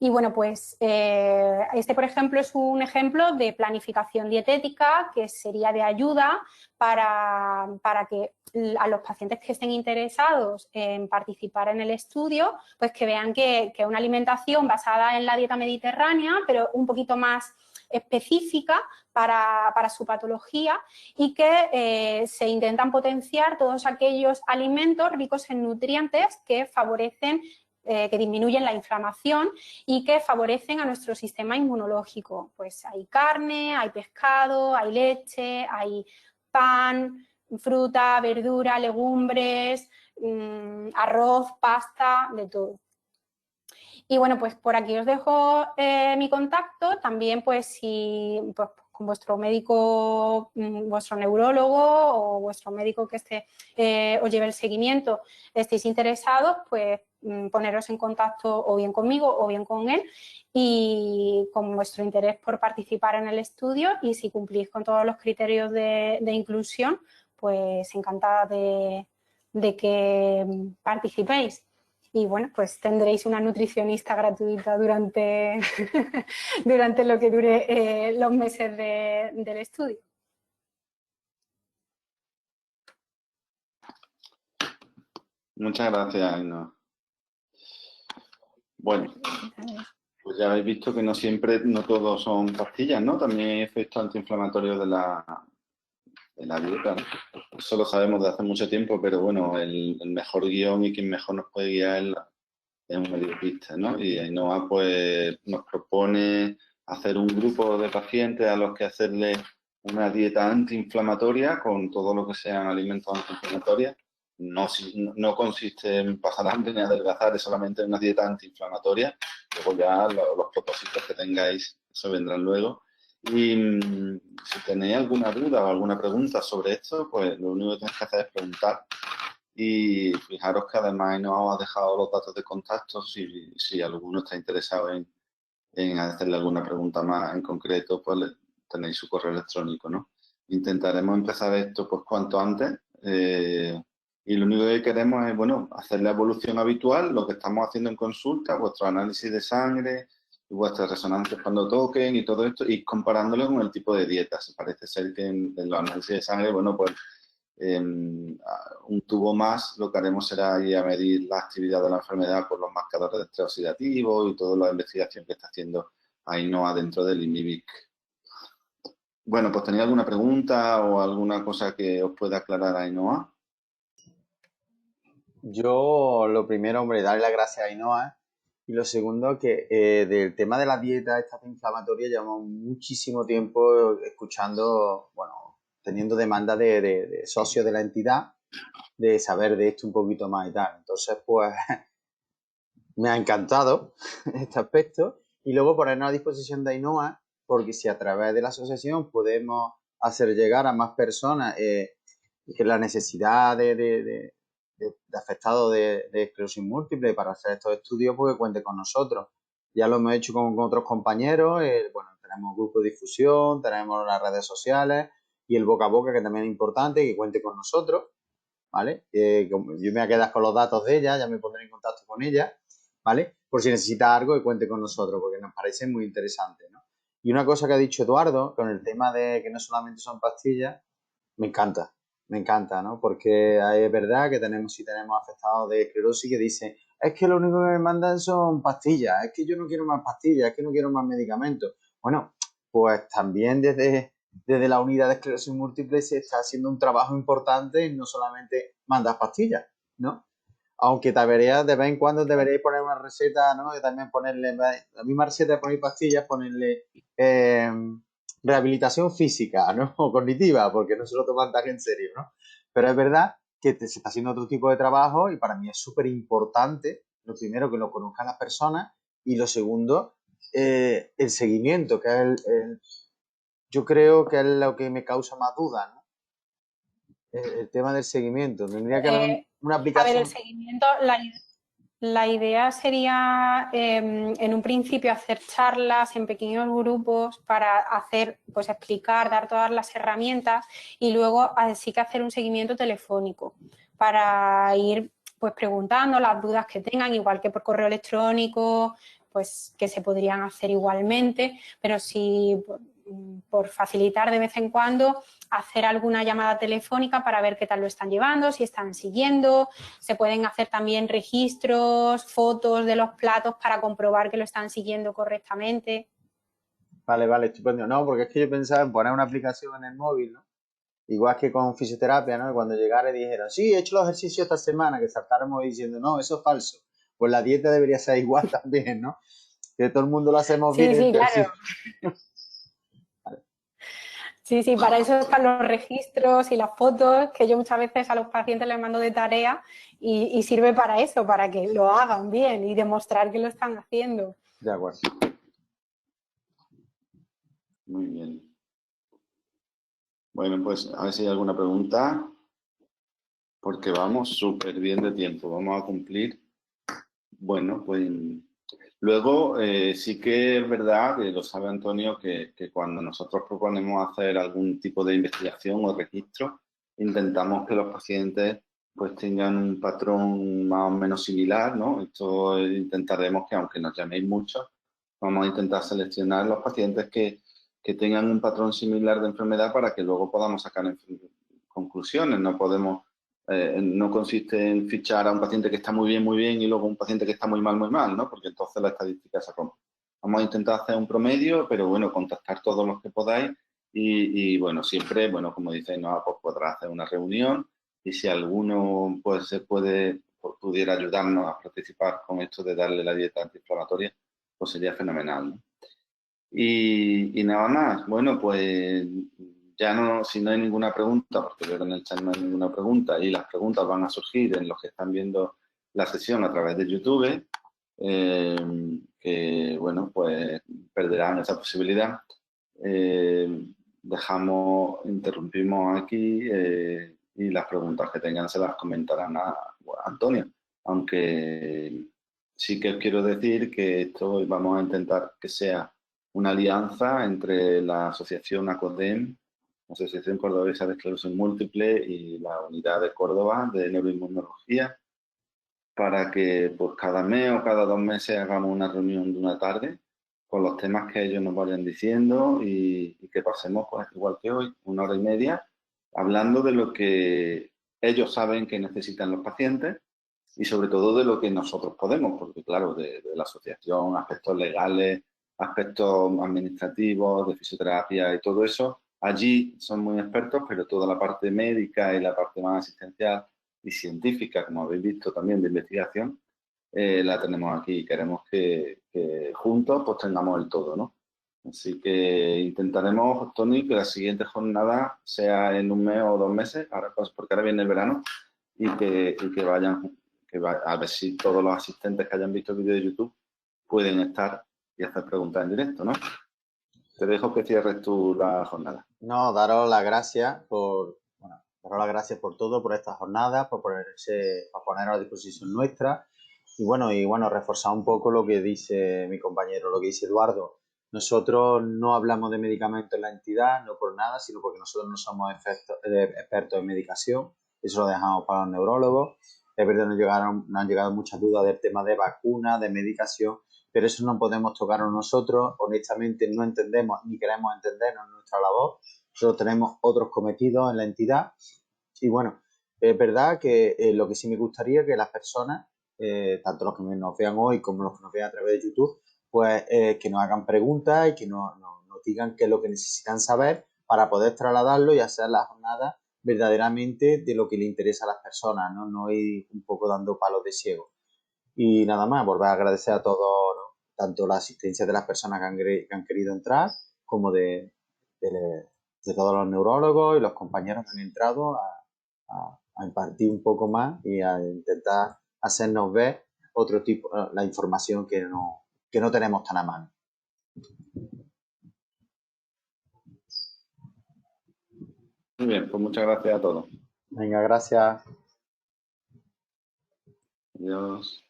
Y bueno, pues este, por ejemplo, es un ejemplo de planificación dietética que sería de ayuda para que a los pacientes que estén interesados en participar en el estudio, pues que vean que una alimentación basada en la dieta mediterránea, pero un poquito más específica para su patología, y que se intentan potenciar todos aquellos alimentos ricos en nutrientes que favorecen, que disminuyen la inflamación y que favorecen a nuestro sistema inmunológico. Pues hay carne, hay pescado, hay leche, hay pan, fruta, verdura, legumbres, arroz, pasta, de todo. Y bueno, pues por aquí os dejo mi contacto. También, pues si pues, con vuestro médico, vuestro neurólogo o vuestro médico que os lleve el seguimiento, estéis interesados, pues poneros en contacto o bien conmigo o bien con él, y con vuestro interés por participar en el estudio, y si cumplís con todos los criterios de inclusión, pues encantada de que participéis. Y bueno, pues tendréis una nutricionista gratuita durante, durante lo que dure los meses del estudio. Muchas gracias, Ainhoa. Bueno, pues ya habéis visto que no todos son pastillas, ¿no? También hay efectos antiinflamatorios de la dieta, ¿no? Eso lo sabemos de hace mucho tiempo, pero bueno, el mejor guión y quien mejor nos puede guiar es un mediopista, ¿no? Y Ainhoa pues nos propone hacer un grupo de pacientes a los que hacerle una dieta antiinflamatoria con todo lo que sean alimentos antiinflamatorios. No consiste en pasar hambre ni adelgazar, es solamente una dieta antiinflamatoria. Luego ya los propósitos que tengáis, eso vendrán luego. Y si tenéis alguna duda o alguna pregunta sobre esto, pues lo único que tenéis que hacer es preguntar. Y fijaros que además nos os ha dejado los datos de contacto si alguno está interesado en hacerle alguna pregunta más en concreto, pues tenéis su correo electrónico, ¿no? Intentaremos empezar esto pues cuanto antes. Y lo único que queremos es, bueno, hacer la evolución habitual, lo que estamos haciendo en consulta, vuestro análisis de sangre y vuestras resonancias cuando toquen y todo esto, y comparándolo con el tipo de dietas. Parece ser que en los análisis de sangre, bueno, pues un tubo más, lo que haremos será ir a medir la actividad de la enfermedad por los marcadores de estrés oxidativo y toda la investigación que está haciendo Ainhoa dentro del IMIBIC. Bueno, pues ¿tenía alguna pregunta o alguna cosa que os pueda aclarar Ainhoa? Yo, lo primero, hombre, darle las gracias a Ainhoa. Y lo segundo, que del tema de la dieta esta inflamatoria llevamos muchísimo tiempo escuchando, bueno, teniendo demanda de socios de la entidad, de saber de esto un poquito más y tal. Entonces, pues, me ha encantado este aspecto. Y luego ponernos a disposición de Ainhoa, porque si a través de la asociación podemos hacer llegar a más personas que la necesidad de afectados de esclerosis múltiple para hacer estos estudios, pues que cuente con nosotros. ya lo hemos hecho con otros compañeros, bueno, tenemos grupos de difusión, tenemos las redes sociales y el boca a boca, que también es importante, que cuente con nosotros, ¿vale? Yo me voy a quedar con los datos de ella, ya me pondré en contacto con ella, ¿vale? Por si necesita algo, que cuente con nosotros, porque nos parece muy interesante, ¿no? Y una cosa que ha dicho Eduardo, con el tema de que no solamente son pastillas, me encanta, ¿no? Porque es verdad que sí tenemos afectados de esclerosis que dicen, es que lo único que me mandan son pastillas, es que yo no quiero más pastillas, es que no quiero más medicamentos. Bueno, pues también desde la unidad de esclerosis múltiple se está haciendo un trabajo importante y no solamente mandas pastillas, ¿no? Aunque debería, de vez en cuando deberéis poner una receta, ¿no? Y también ponerle, la misma receta de poner pastillas, ponerle rehabilitación física, ¿no? O cognitiva, porque no se lo toman tan en serio, ¿no? Pero es verdad que se está haciendo otro tipo de trabajo y para mí es súper importante, lo primero, que lo conozcan las personas y lo segundo, el seguimiento, que es yo creo que es lo que me causa más duda, ¿no? El tema del seguimiento. Tendría que haber una aplicación. A ver, el seguimiento, la idea sería en un principio hacer charlas en pequeños grupos para hacer, pues explicar, dar todas las herramientas y luego sí que hacer un seguimiento telefónico para ir pues preguntando las dudas que tengan, igual que por correo electrónico, pues que se podrían hacer igualmente, pero sí por facilitar de vez en cuando hacer alguna llamada telefónica para ver qué tal lo están llevando, si están siguiendo. Se pueden hacer también registros, fotos de los platos para comprobar que lo están siguiendo correctamente. Vale, estupendo. No, porque es que yo pensaba en poner una aplicación en el móvil, ¿no? Igual que con fisioterapia, ¿no? Cuando llegara y dijeron, sí, he hecho los ejercicios esta semana, que saltáramos diciendo, no, eso es falso. Pues la dieta debería ser igual también, ¿no? Que todo el mundo lo hacemos bien. Sí, claro. Sí, para eso están los registros y las fotos, que yo muchas veces a los pacientes les mando de tarea y sirve para eso, para que lo hagan bien y demostrar que lo están haciendo. De acuerdo. Muy bien. Bueno, pues a ver si hay alguna pregunta, porque vamos súper bien de tiempo. Vamos a cumplir. Bueno, pues luego sí que es verdad, que lo sabe Antonio, que cuando nosotros proponemos hacer algún tipo de investigación o registro, intentamos que los pacientes pues tengan un patrón más o menos similar, ¿no? Esto intentaremos que, aunque nos llaméis mucho, vamos a intentar seleccionar los pacientes que tengan un patrón similar de enfermedad para que luego podamos sacar conclusiones. No podemos, no consiste en fichar a un paciente que está muy bien y luego un paciente que está muy mal, ¿no? Porque entonces la estadística se rompe. Vamos a intentar hacer un promedio, pero bueno, contactar todos los que podáis y bueno, siempre, bueno, como dice Noa, pues podrá hacer una reunión y si alguno pues pudiera ayudarnos a participar con esto de darle la dieta antiinflamatoria, pues sería fenomenal, ¿no? Y nada más, bueno, pues ya no, si no hay ninguna pregunta, porque veo que en el chat no hay ninguna pregunta y las preguntas van a surgir en los que están viendo la sesión a través de YouTube, que bueno, pues perderán esa posibilidad. Interrumpimos aquí y las preguntas que tengan se las comentarán a Antonio, aunque sí que os quiero decir que esto vamos a intentar que sea una alianza entre la Asociación ACODEM, la Asociación Cordobesa de Esclerosis Múltiple y la Unidad de Córdoba de Neuroinmunología, para que pues cada mes o cada 2 meses hagamos una reunión de una tarde con los temas que ellos nos vayan diciendo y que pasemos, pues igual que hoy, 1 hora y media, hablando de lo que ellos saben que necesitan los pacientes y sobre todo de lo que nosotros podemos, porque claro, de la asociación, aspectos legales, aspectos administrativos, de fisioterapia y todo eso, allí son muy expertos, pero toda la parte médica y la parte más asistencial y científica, como habéis visto también de investigación, la tenemos aquí. Queremos que juntos pues tengamos el todo, ¿no? Así que intentaremos, Tony, que la siguiente jornada sea en 1 mes o 2 meses, ahora, pues, porque ahora viene el verano, y que vayan, a ver si todos los asistentes que hayan visto el vídeo de YouTube pueden estar y hacer preguntas en directo, ¿no? Te dejo que cierres tú la jornada. No, daros las gracias por todo, por esta jornada, por poneros a disposición nuestra. bueno, reforzar un poco lo que dice mi compañero, lo que dice Eduardo. Nosotros no hablamos de medicamentos en la entidad, no por nada, sino porque nosotros no somos expertos en medicación. Eso lo dejamos para los neurólogos. Es verdad, nos han llegado muchas dudas del tema de vacunas, de medicación, pero eso no podemos tocarlo nosotros. Honestamente, no entendemos ni queremos entendernos en nuestra labor. Nosotros tenemos otros cometidos en la entidad. Y bueno, es verdad que lo que sí me gustaría es que las personas, tanto los que nos vean hoy como los que nos vean a través de YouTube, pues que nos hagan preguntas y que nos digan qué es lo que necesitan saber para poder trasladarlo y hacer la jornada verdaderamente de lo que le interesa a las personas, no ir un poco dando palos de ciego. Y nada más, volver a agradecer a todos, ¿no? Tanto la asistencia de las personas que han querido entrar, como de todos los neurólogos y los compañeros que han entrado a impartir un poco más y a intentar hacernos ver otro tipo, la información que no tenemos tan a mano. Muy bien, pues muchas gracias a todos. Venga, gracias. Adiós.